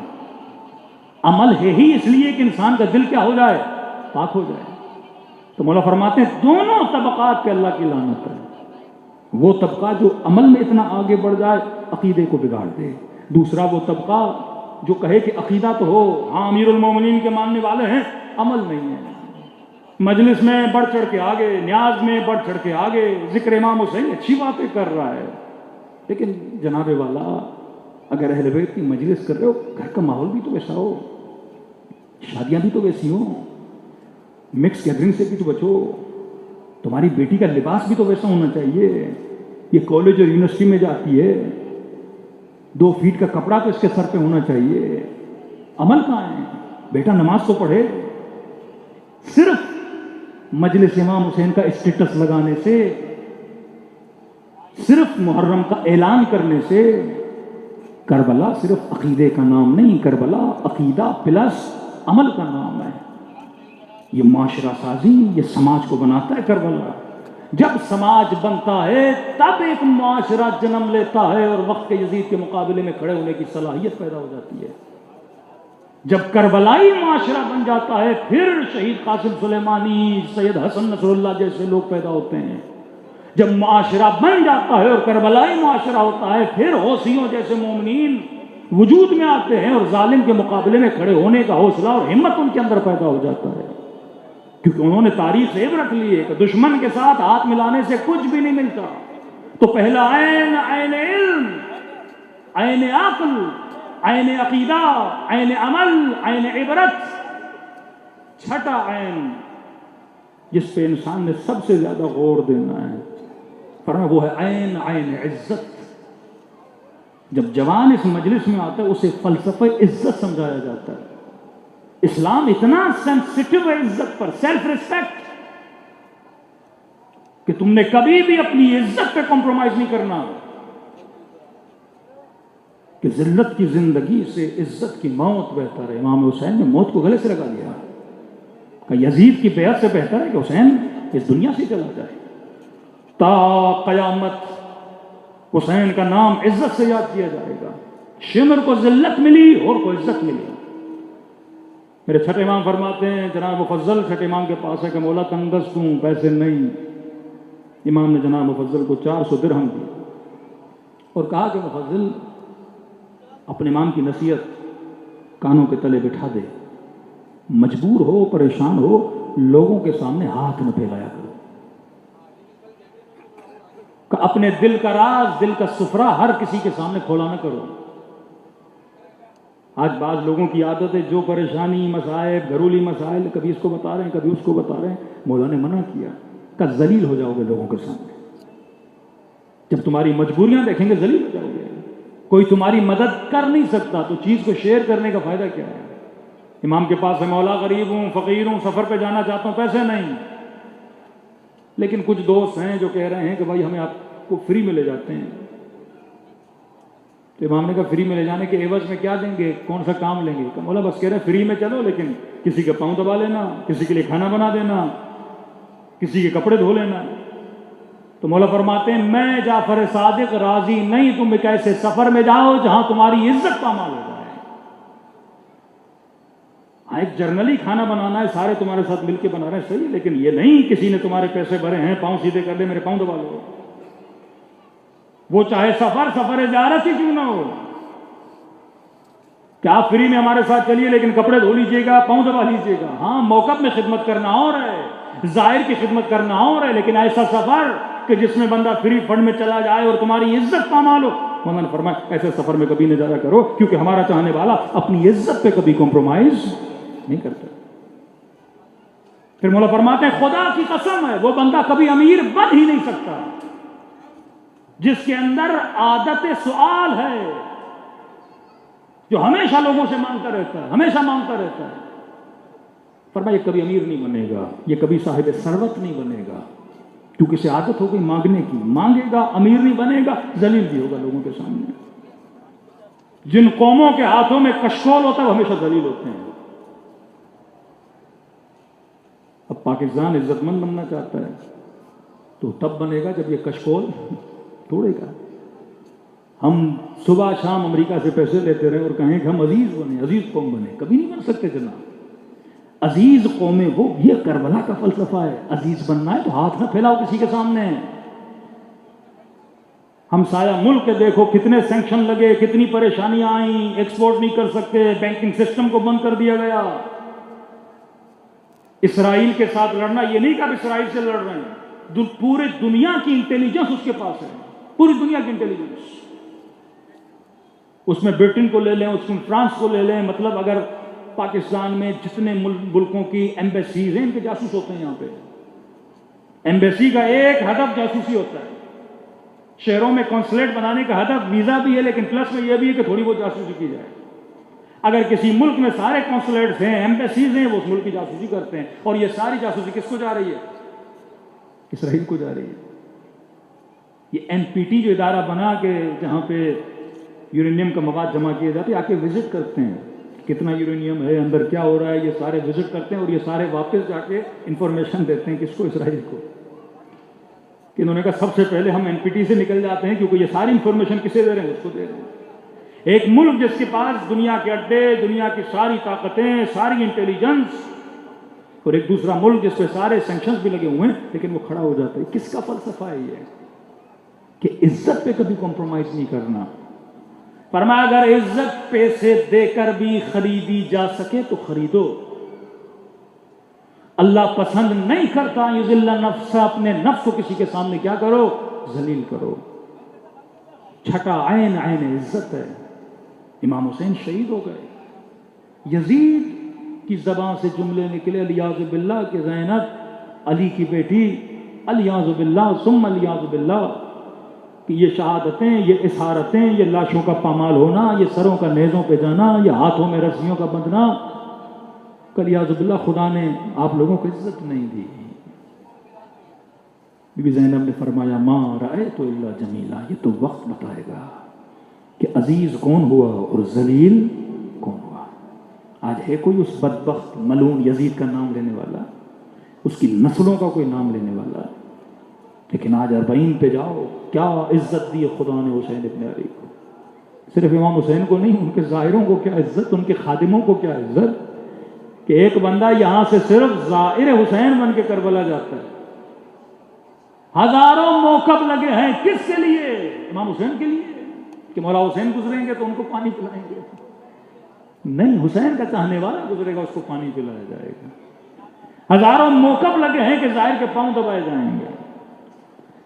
عمل ہے ہی اس لیے کہ انسان کا دل کیا ہو جائے؟ پاک ہو جائے. تو مولا فرماتے ہیں دونوں طبقات پہ اللہ کی لعنت ہے. وہ طبقہ جو عمل میں اتنا آگے بڑھ جائے عقیدے کو بگاڑ دے. دوسرا وہ طبقہ جو کہے کہ عقیدہ تو ہو، ہاں امیر المومنین کے ماننے والے ہیں، عمل نہیں ہے. مجلس میں بڑھ چڑھ کے آگے، نیاز میں بڑھ چڑھ کے آگے، ذکر امام حسین اچھی باتیں کر رہا ہے، لیکن جناب والا اگر اہل بیت کی مجلس کر رہے ہو گھر کا ماحول بھی تو ویسا ہو، شادیاں بھی تو ویسی ہوں، مکس گیدرنگ سے بھی تو بچو، تمہاری بیٹی کا لباس بھی تو ویسا ہونا چاہیے. یہ کالج اور یونیورسٹی میں جاتی ہے، 2 فیٹ کا کپڑا تو اس کے سر پہ ہونا چاہیے. عمل کہاں ہے؟ بیٹا نماز تو پڑھے. صرف مجلس امام حسین کا اسٹیٹس لگانے سے، صرف محرم کا اعلان کرنے سے کربلا صرف عقیدے کا نام نہیں، کربلا عقیدہ پلس عمل کا نام ہے. یہ معاشرہ سازی، یہ سماج کو بناتا ہے کربلا. جب سماج بنتا ہے تب ایک معاشرہ جنم لیتا ہے اور وقت کے یزید کے مقابلے میں کھڑے ہونے کی صلاحیت پیدا ہو جاتی ہے. جب کربلائی معاشرہ بن جاتا ہے پھر شہید قاسم سلیمانی، سید حسن نصر اللہ جیسے لوگ پیدا ہوتے ہیں. جب معاشرہ بن جاتا ہے اور کربلائی معاشرہ ہوتا ہے پھر حوثیوں جیسے مومنین وجود میں آتے ہیں اور ظالم کے مقابلے میں کھڑے ہونے کا حوصلہ اور ہمت ان کے اندر پیدا ہو جاتا ہے. کیونکہ انہوں نے تاریخ سے عبرت لی ہے کہ دشمن کے ساتھ ہاتھ ملانے سے کچھ بھی نہیں ملتا. تو پہلا عین، عین علم، عین عقل، عین عقیدہ، عین عمل، عین عبرت. چھٹا عین جس پہ انسان نے سب سے زیادہ غور دینا ہے فرمایا وہ ہے عین، عین عزت. جب جوان اس مجلس میں آتا ہے اسے فلسفہ عزت سمجھایا جاتا ہے. اسلام اتنا سینسٹیو ہے عزت پر، سیلف ریسپیکٹ، کہ تم نے کبھی بھی اپنی عزت پہ کمپرومائز نہیں کرنا. کہ ذلت کی زندگی سے عزت کی موت بہتر ہے. امام حسین نے موت کو گلے سے لگا دیا کہ یزید کی بیعت سے بہتر ہے کہ حسین اس دنیا سے چلا جائے. تا قیامت حسین کا نام عزت سے یاد کیا جائے گا. شمر کو ذلت ملی اور کو عزت ملی. میرے چھٹے امام فرماتے ہیں، جناب مفضل چھٹے امام کے پاس ہے کہ مولا تنگست ہوں، پیسے نہیں. امام نے جناب مفضل کو 400 درہم دی اور کہا کہ مفضل اپنے امام کی نصیحت کانوں کے تلے بٹھا دے، مجبور ہو، پریشان ہو، لوگوں کے سامنے ہاتھ نہ پھیلایا کرو. کہ اپنے دل کا راز، دل کا سفرہ ہر کسی کے سامنے کھولا نہ کرو۔ آج بعض لوگوں کی عادت ہے جو پریشانی، مسائل، گھریلو مسائل کبھی اس کو بتا رہے ہیں کبھی اس کو بتا رہے ہیں۔ مولا نے منع کیا کہ ذلیل ہو جاؤ گے لوگوں کے سامنے، جب تمہاری مجبوریاں دیکھیں گے ذلیل ہو جاؤ گے۔ کوئی تمہاری مدد کر نہیں سکتا تو چیز کو شیئر کرنے کا فائدہ کیا ہے؟ امام کے پاس ہے، مولا غریب ہوں، فقیر ہوں، سفر پہ جانا چاہتا ہوں، پیسے نہیں، لیکن کچھ دوست ہیں جو کہہ رہے ہیں کہ بھائی ہمیں آپ کو فری میں لے جاتے ہیں۔ تو امام نے کہا فری میں لے جانے کے عوض میں کیا دیں گے، کون سا کام لیں گے؟ کہ مولا بس کہہ رہے ہیں فری میں چلو، لیکن کسی کے پاؤں دبا لینا، کسی کے لیے کھانا بنا دینا، کسی کے کپڑے دھو لینا۔ تو مولا فرماتے ہیں میں جعفر صادق راضی نہیں تم ایک ایسے سفر میں جاؤ جہاں تمہاری عزت پامال ہو جائے۔ ہاں ایک جرنلی کھانا بنانا ہے، سارے تمہارے ساتھ مل کے بنا رہے ہیں، صحیح، لیکن یہ نہیں کسی نے تمہارے پیسے بھرے ہیں، پاؤں سیدھے کر لے، میرے پاؤں دبا لو۔ وہ چاہے سفر زیارت ہی کیوں نہ ہو، کہ آپ فری میں ہمارے ساتھ چلیے لیکن کپڑے دھو لیجیے گا، پاؤں دبا لیجیے گا۔ ہاں موقف میں خدمت کرنا اور ہے، ظاہر کی خدمت کرنا اور ہے، لیکن ایسا سفر کہ جس میں بندہ فری فنڈ میں چلا جائے اور تمہاری عزت پامال ہو، مولانا نے فرمایا ایسے سفر میں کبھی نہ جایا کرو، کیونکہ ہمارا چاہنے والا اپنی عزت پہ کبھی کمپرومائز نہیں کرتا۔ پھر مولا فرماتے ہیں خدا کی قسم ہے وہ بندہ کبھی امیر بن ہی نہیں سکتا جس کے اندر عادت سوال ہے، جو ہمیشہ لوگوں سے مانگتا رہتا ہے، ہمیشہ مانگتا رہتا ہے۔ فرمایا یہ کبھی امیر نہیں بنے گا، یہ کبھی صاحب ثروت نہیں بنے گا، کیونکہ اسے عادت ہو گئی مانگنے کی، مانگے گا، امیر نہیں بنے گا، ذلیل بھی ہوگا لوگوں کے سامنے۔ جن قوموں کے ہاتھوں میں کشکول ہوتا ہے وہ ہمیشہ ذلیل ہوتے ہیں۔ اب پاکستان عزت مند بننا چاہتا ہے تو تب بنے گا جب یہ کشکول توڑے گا۔ ہم صبح شام امریکہ سے پیسے لیتے رہے اور کہیں کہ ہم عزیز بنے، عزیز قوم بنے، کبھی نہیں بن سکتے جناب۔ عزیز قومیں وہ، یہ کربلا کا فلسفہ ہے، عزیز بننا ہے تو ہاتھ نہ پھیلاؤ کسی کے سامنے۔ ہم سایہ ملک کے دیکھو کتنے سینکشن لگے، کتنی پریشانیاں آئیں، ایکسپورٹ نہیں کر سکتے، بینکنگ سسٹم کو بند کر دیا گیا۔ اسرائیل کے ساتھ لڑنا، یہ نہیں کہ آپ اسرائیل سے لڑ رہے ہیں، پورے دنیا کی انٹیلیجنس اس کے پاس ہے، پوری دنیا کی انٹیلیجنس۔ اس میں برٹن کو لے لیں، اس میں فرانس کو لے لیں، مطلب اگر پاکستان میں جتنے ملکوں کی ایمبیسیز ہیں ان کے جاسوس ہوتے ہیں یہاں پہ۔ ایمبیسی کا ایک ہدف جاسوسی ہوتا ہے، شہروں میں کونسلیٹ بنانے کا ہدف ویزا بھی ہے، لیکن پلس میں یہ بھی ہے کہ تھوڑی بہت جاسوسی کی جائے۔ اگر کسی ملک میں سارے کونسلیٹس ہیں، ایمبیسیز ہیں، وہ اس ملک کی جاسوسی کرتے ہیں، اور یہ ساری جاسوسی کس کو جا رہی ہے؟ اسرائیل کو جا رہی ہے۔ یہ این پی ٹی جو ادارہ بنا کے جہاں پہ یورینیم کا مواد جمع کیے جاتے ہیں، آ کے وزٹ کرتے ہیں کتنا یورینیم ہے، اندر کیا ہو رہا ہے، یہ سارے وزٹ کرتے ہیں اور یہ سارے واپس جا کے انفارمیشن دیتے ہیں کس کو؟ اسرائیل کو۔ کہ انہوں نے کہا سب سے پہلے ہم این پی ٹی سے نکل جاتے ہیں، کیونکہ یہ ساری انفارمیشن کسے دے رہے ہیں؟ اس کو دے رہے ہیں۔ ایک ملک جس کے پاس دنیا کے اڈے، دنیا کی ساری طاقتیں، ساری انٹیلیجنس، اور ایک دوسرا ملک جس پہ سارے سینکشنز بھی لگے ہوئے ہیں لیکن وہ کھڑا ہو جاتا ہے۔ کس کا فلسفہ ہے یہ کہ عزت پہ کبھی کمپرومائز نہیں کرنا؟ فرمایا اگر عزت پیسے دے کر بھی خریدی جا سکے تو خریدو۔ اللہ پسند نہیں کرتا یذل نفس، اپنے نفس کو کسی کے سامنے کیا کرو؟ ذلیل کرو۔ چھٹا عین عزت ہے۔ امام حسین شہید ہو گئے، یزید کی زبان سے جملے نکلے الیاذ باللہ کہ زینب علی کی بیٹی، الیاذ باللہ ثم الیاذ باللہ، کہ یہ شہادتیں، یہ اسارتیں، یہ لاشوں کا پامال ہونا، یہ سروں کا نیزوں پہ جانا، یہ ہاتھوں میں رسیوں کا بندھنا، الیاذ باللہ خدا نے آپ لوگوں کو عزت نہیں دی۔ بی بی زینب نے فرمایا ما رأیت الا جمیلا، یہ تو وقت بتائے گا کہ عزیز کون ہوا اور ذلیل کون ہوا۔ آج ہے کوئی اس بدبخت ملعون یزید کا نام لینے والا، اس کی نسلوں کا کوئی نام لینے والا؟ لیکن آج اربعین پہ جاؤ، کیا عزت دی خدا نے حسین ابن علی کو۔ صرف امام حسین کو نہیں، ان کے ظاہروں کو کیا عزت، ان کے خادموں کو کیا عزت، کہ ایک بندہ یہاں سے صرف زائر حسین بن کے کربلا جاتا ہے۔ ہزاروں موقف لگے ہیں، کس کے لیے؟ امام حسین کے لیے، کہ مولا حسین گزریں گے تو ان کو پانی پلائیں گے؟ نہیں، حسین کا چاہنے والا گزرے گا، اس کو پانی پلایا جائے گا۔ ہزاروں موقف لگے ہیں کہ ظاہر کے پاؤں دبائے جائیں گے۔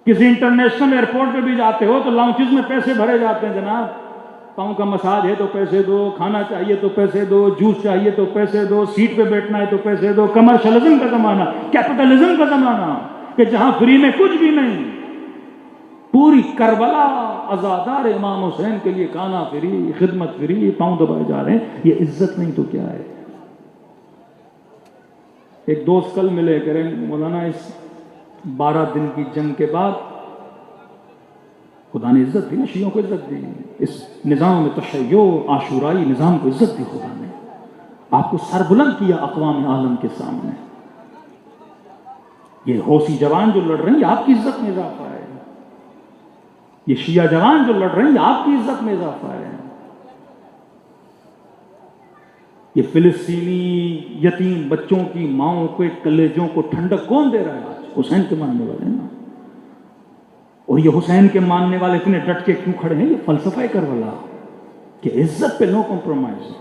کسی انٹرنیشنل ایئرپورٹ پہ بھی جاتے ہو تو لاؤنچز میں پیسے بھرے جاتے ہیں جناب، پاؤں کا مساج ہے تو پیسے دو، کھانا چاہیے تو پیسے دو، جوس چاہیے تو پیسے دو، سیٹ پہ بیٹھنا ہے تو پیسے دو۔ کمرشلزم کا زمانہ، کیپٹلزم کا زمانہ کہ جہاں فری میں کچھ بھی نہیں۔ پوری کربلا عزادار امام حسین کے لیے کھانا فری، خدمت فری، پاؤں دبائے جا رہے ہیں۔ یہ عزت نہیں تو کیا ہے؟ ایک دوست کل ملے، کہہ رہے مولانا اس 12 دن کی جنگ کے بعد خدا نے عزت دی نا، شیعوں کو عزت دی، اس نظام میں تشیع عاشورائی نظام کو عزت دی خدا نے، آپ کو سر بلند کیا اقوام عالم کے سامنے۔ یہ حوثی جوان جو لڑ رہے ہیں یہ آپ کی عزت میں اضافہ ہے، یہ شیعہ جوان جو لڑ رہے ہیں یہ آپ کی عزت میں اضافہ ہے۔ یہ فلسطینی یتیم بچوں کی ماؤں کے کلیجوں کو ٹھنڈک کون دے رہا ہے آج؟ حسین کے ماننے والے ہیں نا۔ اور یہ حسین کے ماننے والے اتنے ڈٹ کے کیوں کھڑے ہیں؟ یہ فلسفہ کربلا کہ عزت پہ نو کمپرومائز ہے۔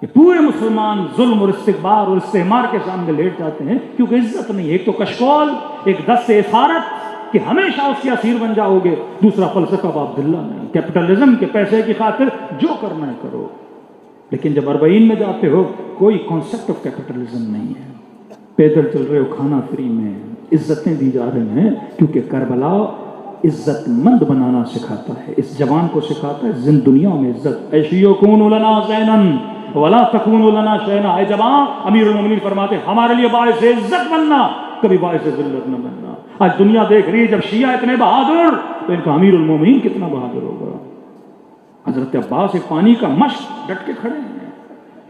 یہ پورے مسلمان ظلم اور استکبار اور استعمار کے سامنے لیٹ جاتے ہیں کیونکہ عزت نہیں ہے۔ ایک تو کشکول، ایک دست اسارت کہ ہمیشہ اس کے اسیر بن جاؤ گے، دوسرا فلسفہ عبداللہ نہیں، کیپٹلزم کے پیسے کی خاطر جو کرنا ہے کرو۔ لیکن جب 40 میں جاتے ہو کوئی کانسیپٹ آف کیپٹلزم نہیں ہے، پیدل چل رہے ہو، کھانا فری میں، عزتیں دی جا رہی ہیں کیونکہ کربلا عزت مند بنانا سکھاتا ہے، اس جوان کو سکھاتا ہے زند دنیا میں عزت۔ اے شیعو کونوا لنا زینا ولا تکونوا لنا شینا، اے جوان امیر المومنین فرماتے ہیں ہمارے لیے باعث عزت بننا، کبھی باعث ذلت نہ بننا۔ آج دنیا دیکھ رہی ہے جب شیعہ اتنے بہادر تو ان کا امیر المومنین کتنا بہادر ہوگا۔ حضرت عباس ایک پانی کا مشق ڈٹ کے کھڑے ہیں،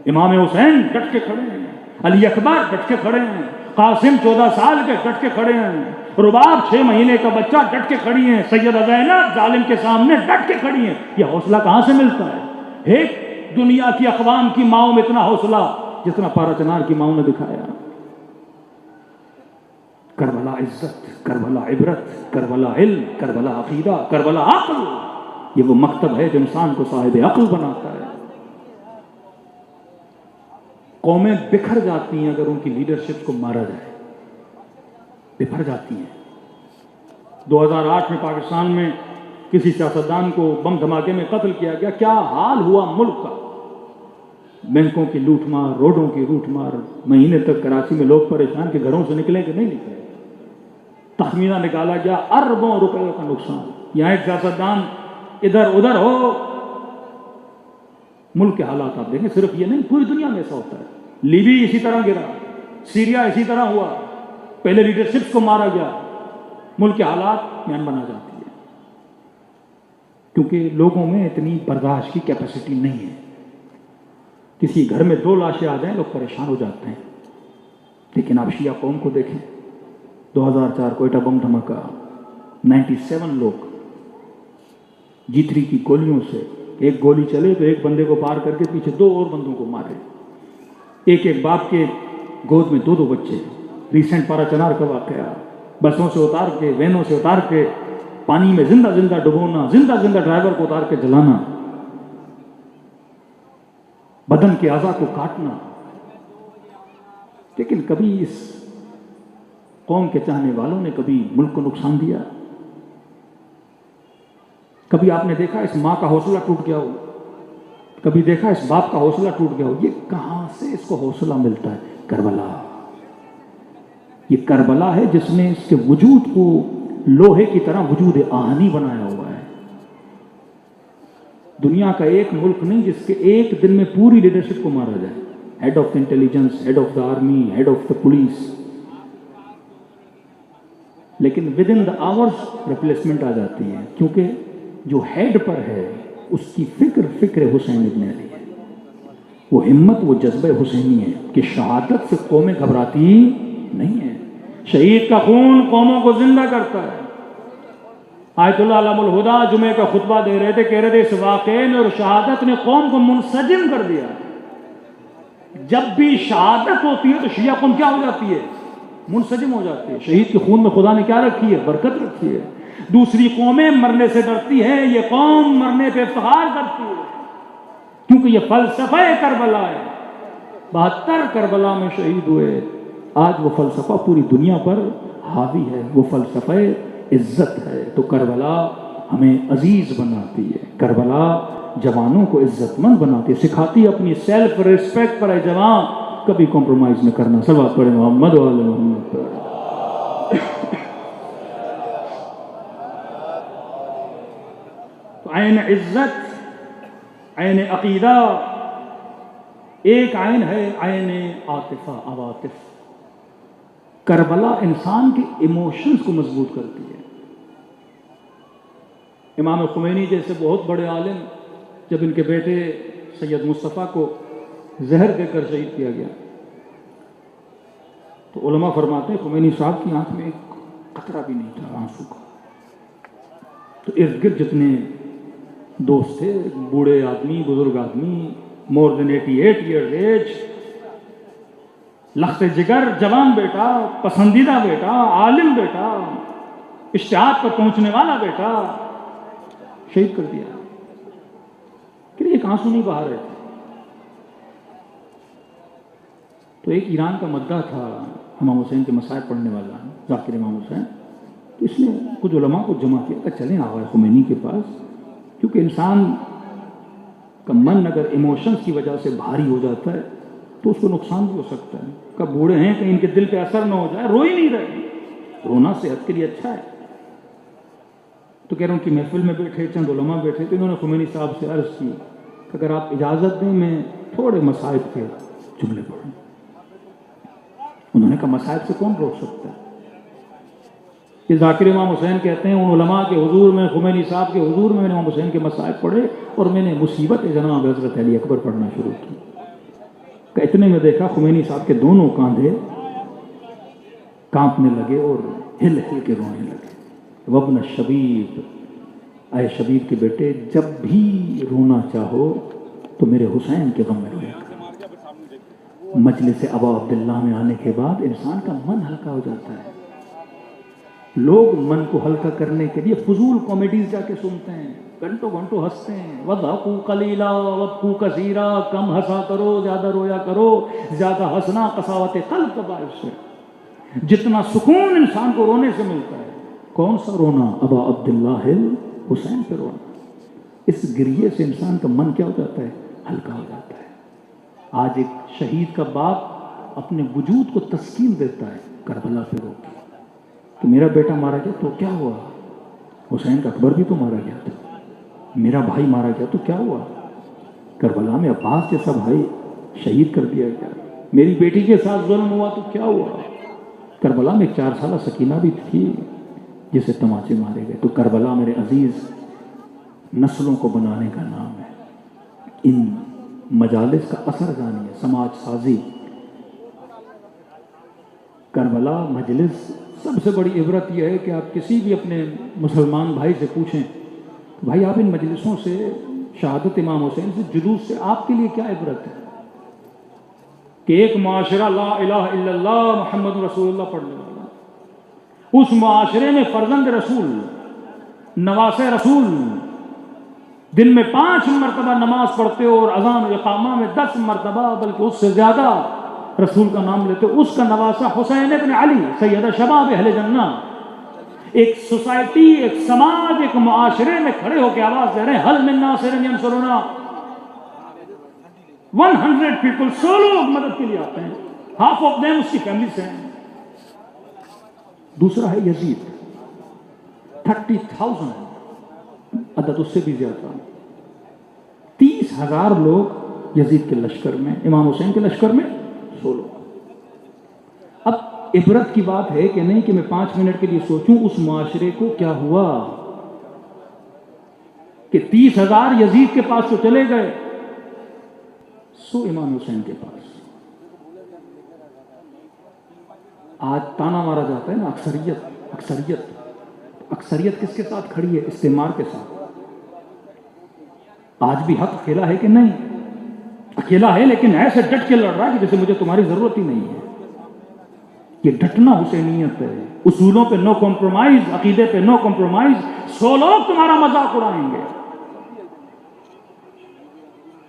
امام حسین ڈٹ کے کھڑے ہیں، علی اکبر ڈٹ کے کھڑے ہیں، قاسم 14 سال کے ڈٹ کے کھڑے ہیں، رباب 6 مہینے کا بچہ ڈٹ کے کھڑی ہیں، سیدہ زینب ظالم کے سامنے ڈٹ کے کھڑی ہیں۔ یہ حوصلہ کہاں سے ملتا ہے؟ ایک دنیا کی اقوام کی ماؤں میں اتنا حوصلہ جتنا پارا چنار کی ماؤں نے دکھایا۔ کربلا عزت، کربلا عبرت، کربلا علم، کربلا عقیدہ، کربلا عقل، یہ وہ مکتب ہے جو انسان کو صاحب عقل بناتا ہے۔ قومیں بکھر جاتی ہیں اگر ان کی لیڈرشپ کو مارا جائے، بکھر جاتی ہیں۔ 2008 میں پاکستان میں کسی سیاستدان کو بم دھماکے میں قتل کیا گیا، کیا حال ہوا ملک کا؟ بینکوں کی لوٹ مار، روڈوں کی لوٹ مار، مہینے تک کراچی میں لوگ پریشان کہ گھروں سے نکلیں کہ نہیں نکلیں۔ تخمینہ نکالا گیا اربوں روپے کا نقصان۔ یہاں ایک سیاستدان ادھر ادھر ہو، ملک کے حالات آپ دیکھیں، صرف یہ نہیں پوری دنیا میں ایسا ہوتا ہے۔ لیبی اسی طرح گرا، سیریا اسی طرح ہوا، پہلے لیڈرشپ کو مارا گیا، ملک کے حالات میان بنا جاتی ہے کیونکہ لوگوں میں اتنی برداشت کی کیپیسٹی نہیں ہے۔ کسی گھر میں 2 لاشیں آ جائیں لوگ پریشان ہو جاتے ہیں، لیکن آپ شیعہ قوم کو دیکھیں، 2004 کوئٹہ بم دھماکہ، 97 لوگ G3 کی گولیوں سے، ایک گولی چلے تو ایک بندے کو پار کر کے پیچھے 2 اور بندوں کو مارے، ایک باپ کے گود میں 2 بچے۔ ریسنٹ پارا چنار کا واقعہ، بسوں سے اتار کے، وینوں سے اتار کے پانی میں زندہ زندہ ڈبونا، زندہ زندہ ڈرائیور کو اتار کے جلانا، بدن کے اعضاء کو کاٹنا۔ لیکن کبھی اس قوم کے چاہنے والوں نے کبھی ملک کو نقصان دیا؟ کبھی آپ نے دیکھا اس ماں کا حوصلہ ٹوٹ گیا ہو؟ کبھی دیکھا اس باپ کا حوصلہ ٹوٹ گیا ہو؟ یہ کہاں سے اس کو حوصلہ ملتا ہے؟ کربلا۔ یہ کربلا ہے جس نے اس کے وجود کو لوہے کی طرح وجود آہنی بنایا ہوا ہے۔ دنیا کا ایک ملک نہیں جس کے ایک دن میں پوری لیڈرشپ کو مارا جائے، head of the intelligence, head of the army, head of the police, لیکن within the hours replacement آ جاتی ہے کیونکہ جو ہیڈ پر ہے اس کی فکر حسین ابن علی ہے، وہ ہمت، وہ جذبہ حسینی ہے کہ شہادت سے قومیں گھبراتی نہیں ہیں۔ شہید کا خون قوموں کو زندہ کرتا ہے۔ آیت اللہ علم الہدا جمعے کا خطبہ دے رہے تھے، کہہ رہے تھے اس واقعے میں اور شہادت نے قوم کو منسجم کر دیا۔ جب بھی شہادت ہوتی ہے تو شیعہ قوم کیا ہو جاتی ہے؟ منسجم ہو جاتی ہے۔ شہید کے خون میں خدا نے کیا رکھی ہے؟ برکت رکھی ہے۔ دوسری قومیں مرنے سے ڈرتی ہیں، یہ قوم مرنے پہ افتخار کرتی ہے کیونکہ یہ فلسفہ کربلا ہے۔ 72 کربلا میں شہید ہوئے، آج وہ فلسفہ پوری دنیا پر حاوی ہے، وہ فلسفہ عزت ہے تو کربلا ہمیں عزیز بناتی ہے، کربلا جوانوں کو عزت مند بناتی ہے، سکھاتی ہے اپنی سیلف ریسپیکٹ پر، ہے جوان کبھی کمپرومائز نہ کرنا۔ صلوات پڑھیں محمد و آل محمد پر۔ تو عین عزت، عین عقیدہ، ایک عین ہے عین عاطفہ، عواطف۔ کربلا انسان کے ایموشنز کو مضبوط کرتی ہے۔ امام خمینی جیسے بہت بڑے عالم، جب ان کے بیٹے سید مصطفیٰ کو زہر دے کر شہید کیا گیا تو علماء فرماتے ہیں خمینی صاحب کی آنکھ میں ایک قطرہ بھی نہیں تھا آنسو کا۔ تو ارد گرد جتنے دوست تھے، بوڑھے آدمی، بزرگ آدمی، مور دین 88 ایئرز ایج، لخت جگر، جوان بیٹا، پسندیدہ بیٹا، عالم بیٹا، اشتہاد پر پہنچنے والا بیٹا، شہید کر دیا کہ ایک آنسو نہیں بہا رہے تھے۔ تو ایک ایران کا مدعا تھا امام حسین کے مصائب پڑھنے والا، ذاکر امام حسین، تو اس نے کچھ علماء کو جمع کیا کہ چلیں آغا خمینی کے پاس، کیونکہ انسان کا من اگر ایموشنز کی وجہ سے بھاری ہو جاتا ہے تو اس کو نقصان بھی ہو سکتا ہے۔ کب بوڑھے ہیں کہ ان کے دل پہ اثر نہ ہو جائے، رو ہی نہیں رہے، رونا صحت کے لیے اچھا ہے۔ تو کہہ رہا ہوں کہ محفل میں بیٹھے چند علماء بیٹھے تو انہوں نے خمینی صاحب سے عرض کی کہ اگر آپ اجازت دیں میں تھوڑے مصائب کے جملے پڑھوں۔ انہوں نے کہا مصائب سے کون روک سکتا ہے؟ کہ ذاکر امام حسین کہتے ہیں ان علماء کے حضور میں، خمینی صاحب کے حضور میں نے امام حسین کے مصائب پڑھے اور میں نے مصیبت جناب حضرت علی اکبر پڑھنا شروع کی۔ کہ اتنے میں دیکھا خمینی صاحب کے دونوں کاندھے کانپنے لگے اور ہل ہل کے رونے لگے۔ وابن شبیب، اے شبیب کے بیٹے، جب بھی رونا چاہو تو میرے حسین کے غم میں رویا کرو۔ مجلس ابا عبداللہ میں آنے کے بعد انسان کا من ہلکا ہو جاتا ہے۔ لوگ من کو ہلکا کرنے کے لیے فضول کامیڈیز جا کے سنتے ہیں، گھنٹوں گھنٹوں ہنستے ہیں۔ وَضْحَكُوا قَلِيلًا وَابْكُوا كَثِيرًا، کم ہنسا کرو، زیادہ رویا کرو۔ زیادہ ہنسنا قساوت قلب کا باعث ہے۔ جتنا سکون انسان کو رونے سے ملتا ہے، کون سا رونا؟ ابا عبداللہ حسین پہ رونا۔ اس گریے سے انسان کا من کیا ہو جاتا ہے؟ ہلکا ہو جاتا ہے۔ آج ایک شہید کا باپ اپنے وجود کو تسکین دیتا ہے کربلا پہ رو کے کہ میرا بیٹا مارا گیا تو کیا ہوا؟ حسین کا اکبر بھی تو مارا گیا تھا، میرا بھائی مارا گیا تو کیا ہوا؟ کربلا میں عباس جیسا بھائی شہید کر دیا گیا، میری بیٹی کے ساتھ ظلم ہوا تو کیا ہوا؟ کربلا میں 4 سالہ سکینہ بھی تھی جسے تماچے مارے گئے۔ تو کربلا میرے عزیز نسلوں کو بنانے کا نام ہے۔ ان مجالس کا اثر جانیے، سماج سازی۔ کربلا مجلس سب سے بڑی عبرت یہ ہے کہ آپ کسی بھی اپنے مسلمان بھائی سے پوچھیں بھائی آپ ان مجلسوں سے، شہادت امام حسین سے، جلوس سے آپ کے لیے کیا عبرت ہے؟ کہ ایک معاشرہ لا الہ الا اللہ محمد رسول اللہ پڑھنے والا، اس معاشرے میں فرزند رسول، نواس رسول، دن میں 5 مرتبہ نماز پڑھتے ہو اور اذان و اقامہ میں 10 مرتبہ بلکہ اس سے زیادہ رسول کا نام لیتے ہو، اس کا نواسہ حسین ابن علی سید شباب اہل جنہ، ایک سوسائٹی، ایک سماج، ایک معاشرے میں کھڑے ہو کے آواز دے رہے ہیں حل من ناصر ینصرنا، 100 پیپل، 100 لوگ مدد کے لیے آتے ہیں، ہاف آف دیم اس کی فیملی سے ہیں۔ دوسرا ہے یزید، 30,000 عدد اس سے بھی زیادہ، 30,000 لوگ یزید کے لشکر میں، امام حسین کے لشکر میں 100 لوگ۔ اب عبرت کی بات ہے کہ نہیں کہ میں 5 منٹ کے لیے سوچوں اس معاشرے کو کیا ہوا کہ 30,000 یزید کے پاس تو چلے گئے، 100 امام حسین کے پاس۔ آج تانا مارا جاتا ہے نا اکثریت، اکثریت، اکثریت کس کے ساتھ کھڑی ہے؟ استعمار کے ساتھ۔ آج بھی حق اکیلا ہے کہ نہیں؟ اکیلا ہے، لیکن ایسے ڈٹ کے لڑ رہا ہے کہ جیسے مجھے تمہاری ضرورت ہی نہیں ہے۔ یہ ڈٹنا حسینیت ہے، اصولوں پہ نو کمپرومائز، عقیدے پہ نو کمپرومائز۔ 100 لوگ تمہارا مذاق اڑائیں گے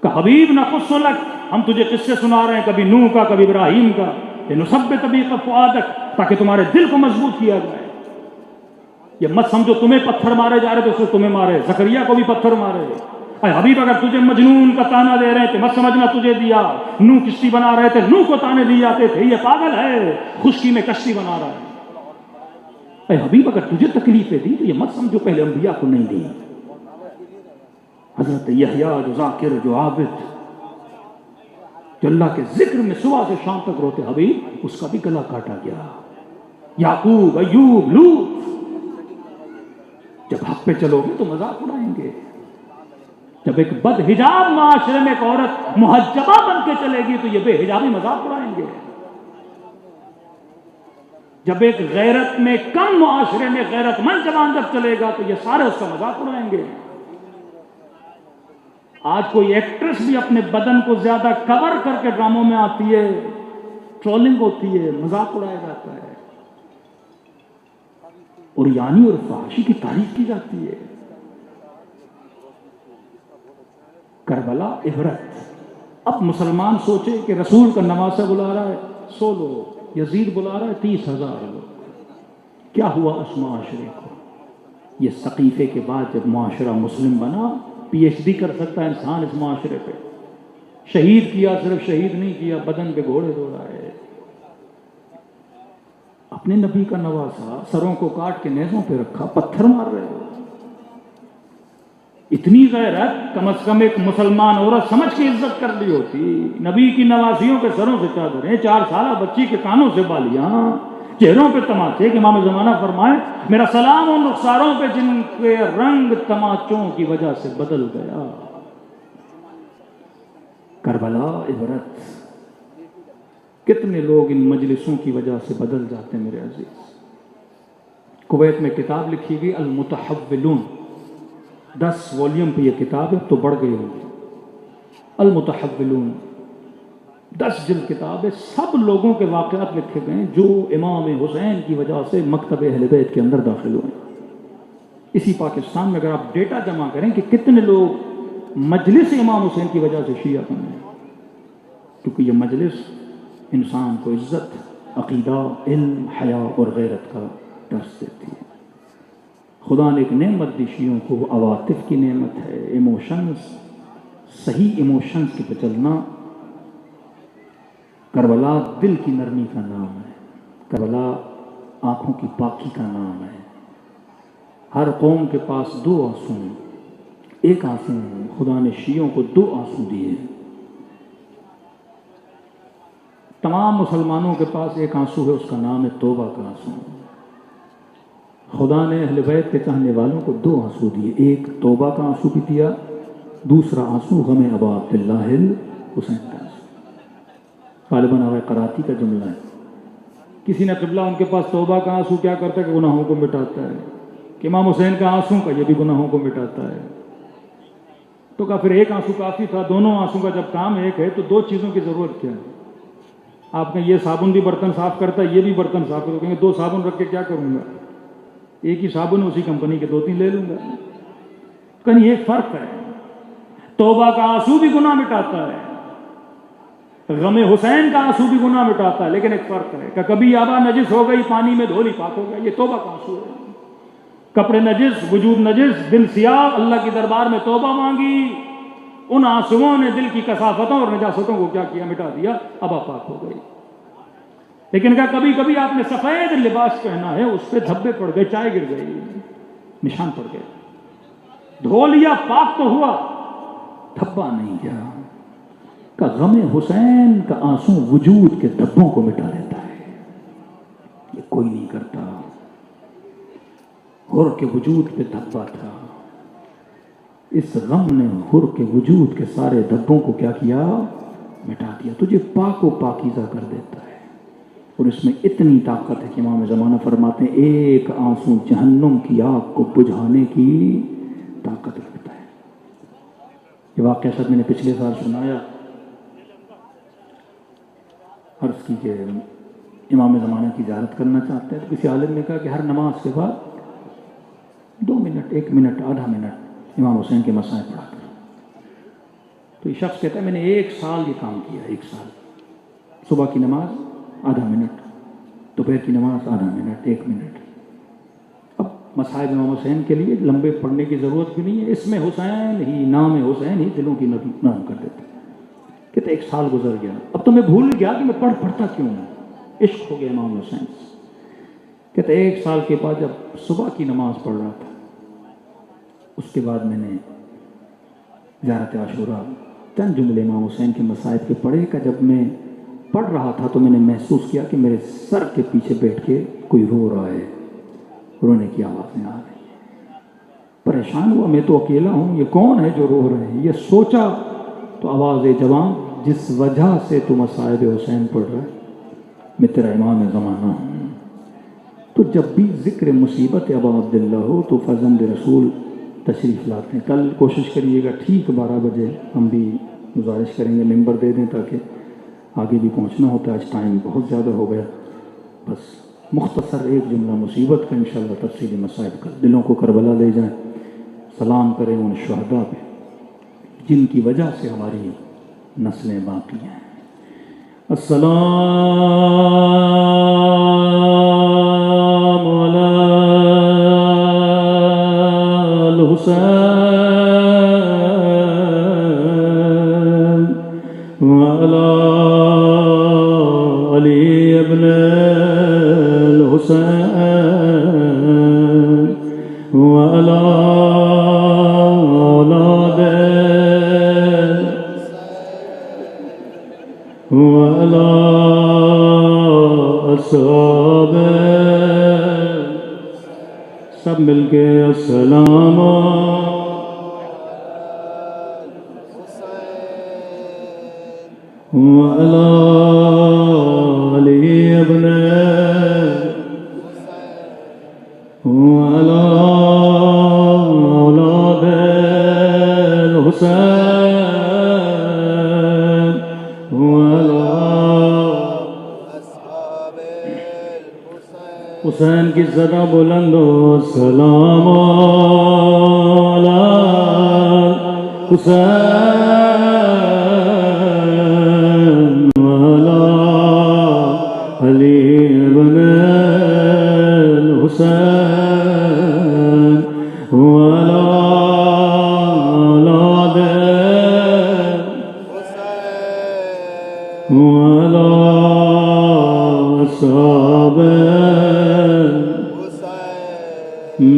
کہ حبیب نقص لک، ہم تجھے قصے سنا رہے ہیں، کبھی نوح کا، کبھی ابراہیم کا، نثبت بہ فؤادک، تاکہ تمہارے دل کو مضبوط کیا جائے۔ یہ مت سمجھو تمہیں پتھر مارے جا رہے تو تمہیں مارے، زکریا کو بھی پتھر مارے. اے حبیب اگر تجھے مجنون کا تانا دے رہے تھے مت سمجھنا تجھے دیا. نوح کشتی بنا رہے تھے، نوح کو تانے دیے جاتے تھے یہ پاگل ہے خشکی میں کشتی بنا رہا ہے. اے حبیب اگر تجھے تکلیفیں دی تو یہ مت سمجھو پہلے انبیاء کو نہیں دی. حضرت یحییٰ جو ذاکر، جو عابد، جو اللہ کے ذکر میں صبح سے شام تک روتے، حبیب اس کا بھی گلا کاٹا گیا. یعقوب، ایوب، لوط. جب حق پہ چلو گے تو مذاق اڑائیں گے. جب ایک بد حجاب معاشرے میں ایک عورت محجبہ بن کے چلے گی تو یہ بے حجابی مذاق اڑائیں گے. جب ایک غیرت میں کم معاشرے میں غیرت مند جوان جب چلے گا تو یہ سارے اس کا مذاق اڑائیں گے. آج کوئی ایکٹریس بھی اپنے بدن کو زیادہ کور کر کے ڈراموں میں آتی ہے، ٹرولنگ ہوتی ہے، مذاق اڑایا جاتا ہے، اور یعنی اور فحاشی کی تعریف کی جاتی ہے. کربلا عبرت. اب مسلمان سوچے کہ رسول کا نواسہ بلا رہا ہے 100 لوگ، یزید بلا رہا ہے 30,000 لوگ. کیا ہوا اس معاشرے کو؟ یہ ثقیفے کے بعد جب معاشرہ مسلم بنا، پی ایچ ڈی کر سکتا ہے انسان اس معاشرے پہ. شہید کیا، صرف شہید نہیں کیا، بدن پہ گھوڑے دوڑائے. اپنے نبی کا نواسہ سروں کو کاٹ کے نیزوں پہ رکھا، پتھر مار رہے ہو. اتنی غیرت کم از کم ایک مسلمان عورت سمجھ کے عزت کر لی ہوتی. نبی کی نواسیوں کے سروں سے چادریں، 4 سالہ بچی کے کانوں سے بالیاں، چہروں پہ تماچے کہ امام زمانہ فرمائے میرا سلام ان رخساروں پہ جن کے رنگ تماچوں کی وجہ سے بدل گیا. کربلا عبرت. کتنے لوگ ان مجلسوں کی وجہ سے بدل جاتے ہیں میرے عزیز. کویت میں کتاب لکھی گئی المتحولون، 10 والیوم پہ یہ کتاب ہے، تو بڑھ گئی ہوگی. المتحولون 10 جلد کتاب ہے. سب لوگوں کے واقعات لکھے گئے جو امام حسین کی وجہ سے مکتب اہل بیت کے اندر داخل ہوئے. اسی پاکستان میں اگر آپ ڈیٹا جمع کریں کہ کتنے لوگ مجلس امام حسین کی وجہ سے شیعہ بنے، کیونکہ یہ مجلس انسان کو عزت، عقیدہ، علم، حیا اور غیرت کا درس دیتی ہے. خدا نے ایک نعمت دی شیعوں کو، وہ عواطف کی نعمت ہے. ایموشنز، صحیح ایموشنز کی پہ چلنا. کربلا دل کی نرمی کا نام ہے، کربلا آنکھوں کی پاکی کا نام ہے. ہر قوم کے پاس 2 آنسو ہیں. ایک آنسو خدا نے شیعوں کو 2 آنسو دیے. تمام مسلمانوں کے پاس ایک آنسو ہے، اس کا نام ہے توبہ کا آنسو. خدا نے اہل بیت کے چاہنے والوں کو 2 آنسو دیے. ایک توبہ کا آنسو بھی دیا، دوسرا آنسو غم ابا عبداللہ حسین کا آنسو. غالباً آوے قراتی کا جملہ ہے. کسی نے قبلہ ان کے پاس توبہ کا آنسو کیا کرتا ہے کہ گناہوں کو مٹاتا ہے، کہ امام حسین کا آنسو کا یہ بھی گناہوں کو مٹاتا ہے. تو کہا پھر ایک آنسو کافی تھا. دونوں آنسو کا جب کام ایک ہے تو 2 چیزوں کی ضرورت کیا ہے؟ آپ نے یہ صابن بھی برتن صاف کرتا ہے، یہ بھی برتن صاف کرو. کہیں گے 2 صابن رکھ کے کیا کروں گا؟ ایک ہی صابن اسی کمپنی کے 2-3 لے لوں گا. کہیں ایک فرق ہے. توبہ کا آنسو بھی گناہ مٹاتا ہے، غم حسین کا آنسو بھی گناہ مٹاتا ہے، لیکن ایک فرق ہے کہ کبھی آبا نجس ہو گئی، پانی میں دھولی پاک ہو گیا. یہ توبہ کا آنسو ہے. کپڑے نجس، وجود نجس، دل سیاہ، اللہ کی دربار میں توبہ مانگی. ان آنسوؤں نے دل کی کثافتوں اور نجاستوں کو کیا کیا؟ مٹا دیا. اب آپ پاک ہو گئی. لیکن کیا کبھی کبھی آپ نے سفید لباس پہنا ہے، اس پہ دھبے پڑ گئے، چائے گر گئی، نشان پڑ گئے. دھو لیا، پاک تو ہوا، دھبا نہیں گیا. کہ غم حسین کا آنسو وجود کے دھبوں کو مٹا دیتا ہے. یہ کوئی نہیں کرتا. حر کے وجود پہ دھبا تھا، اس غم نے حر کے وجود کے سارے دھبوں کو کیا کیا؟ مٹا دیا. تجھے پاک و پاکیزہ کر دیتا ہے. اور اس میں اتنی طاقت ہے کہ امام زمانہ فرماتے ہیں ایک آنسو جہنم کی آگ کو بجھانے کی طاقت رکھتا ہے. یہ واقعہ سب میں نے پچھلے سال سنایا. عرض کی کہ امام زمانہ کی زیارت کرنا چاہتے ہیں تو کسی عالم نے کہا کہ ہر نماز کے بعد 2 منٹ، 1 منٹ، آدھا منٹ امام حسین کے مسائل پڑھا کر. تو یہ شخص کہتا ہے میں نے 1 سال یہ کام کیا. 1 سال صبح کی نماز آدھا منٹ، دوپہر کی نماز آدھا منٹ، 1 منٹ. اب مصائب امام حسین کے لیے لمبے پڑھنے کی ضرورت بھی نہیں ہے، اس میں حسین ہی، نام حسین ہی دلوں کی نرم کر دیتے۔ کہتے 1 سال گزر گیا، اب تو میں بھول گیا کہ میں پڑھتا کیوں ہوں، عشق ہو گیا امام حسین سے۔ کہتے 1 سال کے بعد جب صبح کی نماز پڑھ رہا تھا، اس کے بعد میں نے زیارت عاشورہ چند جملے امام حسین کے مصائب کے پڑھے کہ جب میں پڑھ رہا تھا تو میں نے محسوس کیا کہ میرے سر کے پیچھے بیٹھ کے کوئی رو رہا ہے، رونے کی آوازیں آ رہی ہیں۔ پریشان ہوا، میں تو اکیلا ہوں، یہ کون ہے جو رو رہے ہیں؟ یہ سوچا تو آواز جوان، جس وجہ سے تو مصائب حسین پڑھ رہا ہے، میں تیرا امام زمانہ ہوں۔ تو جب بھی ذکر مصیبت ابا عبداللہ ہو تو فرزند رسول تشریف لاتے ہیں۔ کل کوشش کریے گا ٹھیک 12 بجے، ہم بھی گزارش کریں گے ممبر دے دیں تاکہ آگے بھی پہنچنا ہوتا ہے، آج ٹائم بہت زیادہ ہو گیا۔ بس مختصر ایک جملہ مصیبت کا، انشاءاللہ تفصیلی مصائب کا، دلوں کو کربلا لے جائیں، سلام کریں ان شہداء پہ جن کی وجہ سے ہماری نسلیں باقی ہیں۔ السلام علی الحسین وعلی علی ابن الحسین وعلی اولاد وعلی اصحاب، سب مل کے السلام وعلی علی ابن وعلی اولاد الحسین وعلی حسین کی صدا بلند ہو، سلام علی حسین وعلی علی ابن الحسین وعلی اولاد وعلی اصحاب،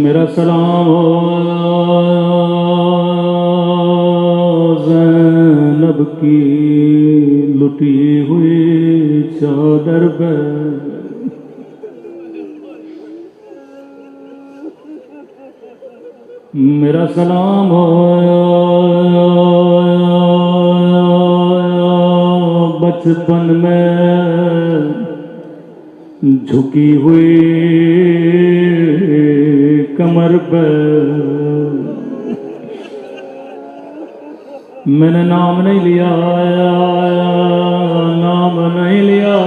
میرا سلام ہو زینب کی لٹی ہوئی چادر پہ، میرا سلام ہو بچپن میں جھکی ہوئی کمر پہ، میں نے نام نہیں لیا، نام نہیں لیا،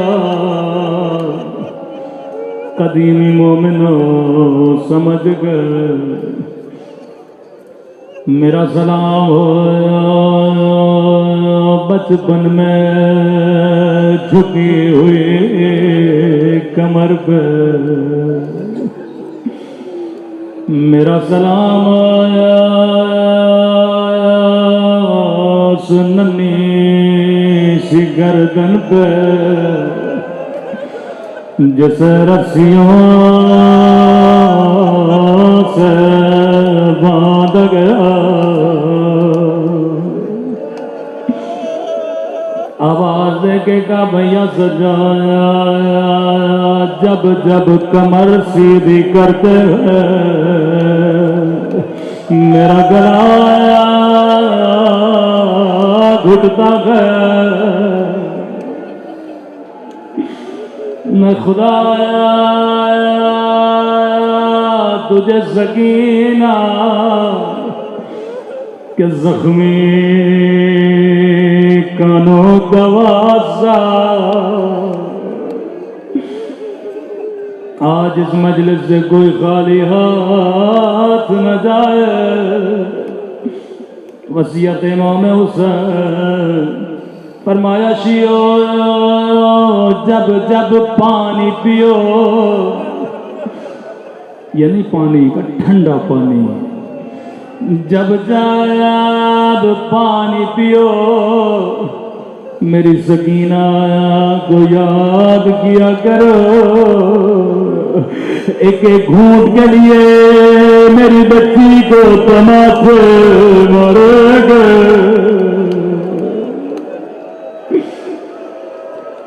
قدیمی مومنو سمجھ گئے، میرا سلام ہو بچپن میں جھکی ہوئی کمر پہ، میرا سلام سننی سی گردن پہ جسے رسیوں سے باندھ گیا، آواز دے کے کہا بھیا سجایا، جب جب کمر سیدھی کرتے ہیں میرا گلا گھٹتا گیا، میں خدایا تجھے سکینہ کہ زخمی کانوں کا واسطہ آج اس مجلس سے کوئی خالی ہاتھ نہ جائے، وصیت امام حسین فرمایا شیو جب جب پانی پیو یعنی پانی کا ٹھنڈا پانی. جب جب پانی پیو میری سکینہ کو یاد کیا کرو. ایک ایک گھونٹ کے لیے میری بچی کو تماچے مارے گئے.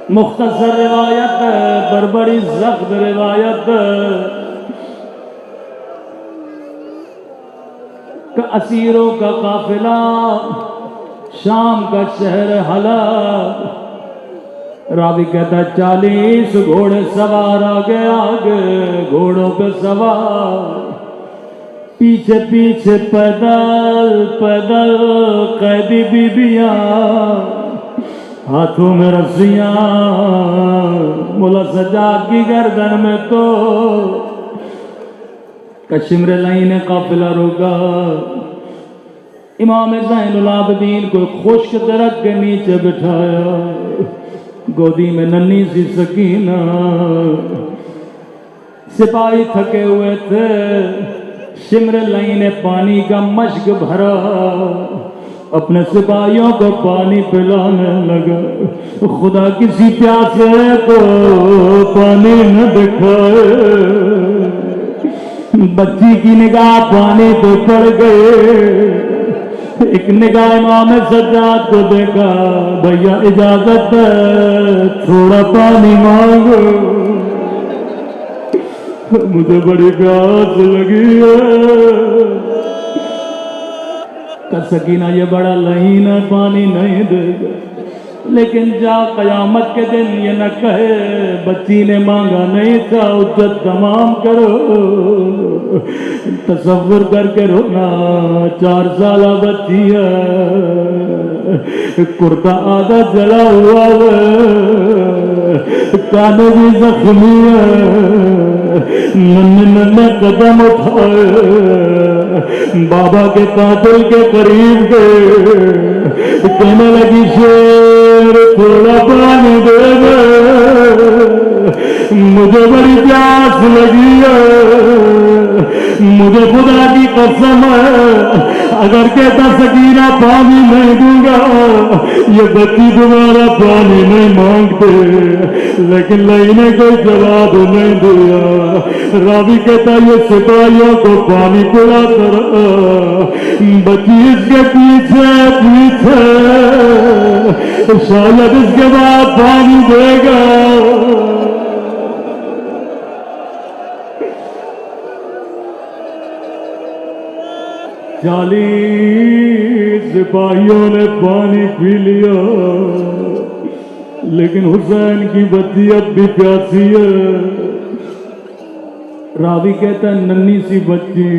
مختصر روایت پر بڑی سخت روایت. اسیروں کا قافلہ شام کا شہر ہلاک. راوی کہتا 40 گھوڑے سوار آگے آگے گھوڑوں پہ سوار. پیچھے پیچھے پیدل پیدل قیدی بیبیاں ہاتھوں میں رسیاں. مولا سجاد کی گردن میں تو کشمر لائن قافلہ روکا. امام زین العابدین کو خشک درخت کے نیچے بٹھایا. گودی میں ننھی سی سکینہ. سپاہی تھکے ہوئے تھے. شمر لائن نے پانی کا مشک بھرا. اپنے سپاہیوں کو پانی پلانے لگا. خدا کسی پیاسے کو پانی نہ دکھائے. بچی کی نگاہ پانی پہ پڑ گئے. ایک نگاہ امام سجاد کو دیکھا. بھیا اجازت ہے تھوڑا پانی مانگو مجھے بڑی پیاس لگی ہے. سکینہ یہ بڑا لعین ہے پانی نہیں دے گا. لیکن جا قیامت کے دن یہ نہ کہے بچی نے مانگا نہیں تھا. عزت تمام کرو. تصور کر کے رونا. 4 سالہ بچی ہے. کرتا آدھا جلا ہوا ہے. کانوں بھی زخمی ہے. ننے قدم اٹھائے. بابا کے قاتل کے قریب گئے. کہنے لگی شیر تھوڑا پانی دے دے مجھے بڑی پیاس لگی ہے. مجھے خدا کی قسم ہے اگر کہتا سکینہ پانی نہیں دوں گا یہ بچی دوبارہ پانی نہیں مانگتے. لیکن لئی نے کوئی جواب نہیں دیا. راوی کہتا یہ سپاہیوں کو پانی پلا کر بچی اس کے پیچھے پیچھے شاید اس کے بعد پانی دے گا. چالیس سپاہیوں نے پانی پی لیا لیکن حسین کی بچی اب بھی پیاسی ہے. راوی کہتا ہے ننھی سی بچی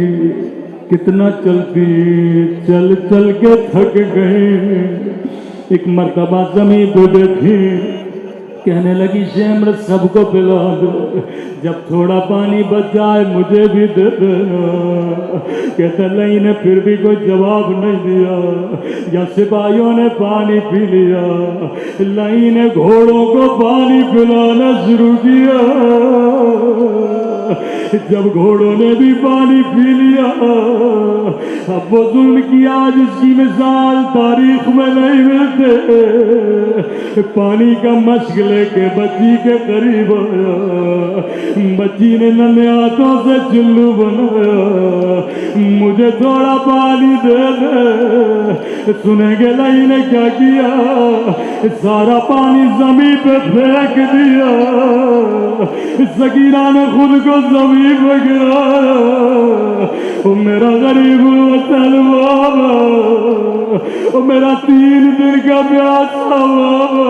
کتنا چلتی چل چل کے تھک گئی. ایک مرتبہ زمین پہ بیٹھی کہنے لگی شمر سب کو پلا دو. جب تھوڑا پانی بچ جائے مجھے بھی دے دینا. کہتا لئی نے پھر بھی کوئی جواب نہیں دیا. یا سپاہیوں نے پانی پی لیا. لئی نے گھوڑوں کو پانی پلانا شروع کیا. جب گھوڑوں نے بھی پانی پی لیا اب وہ ظلم کیا جس کی مثال تاریخ میں نہیں ملتے. پانی کا مشک لے کے بچی کے قریب آیا. بچی نے ننھے ہاتھوں سے چلو بنایا. مجھے تھوڑا پانی دے دے. سنیں گے لئی نے کیا کیا سارا پانی زمین پہ پھینک دیا. سکینہ نے خود کو زمین پہ گرایا. میرا غریب وطن بابا میرا 3 دن کا پیاسا بابا.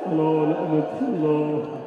اللہ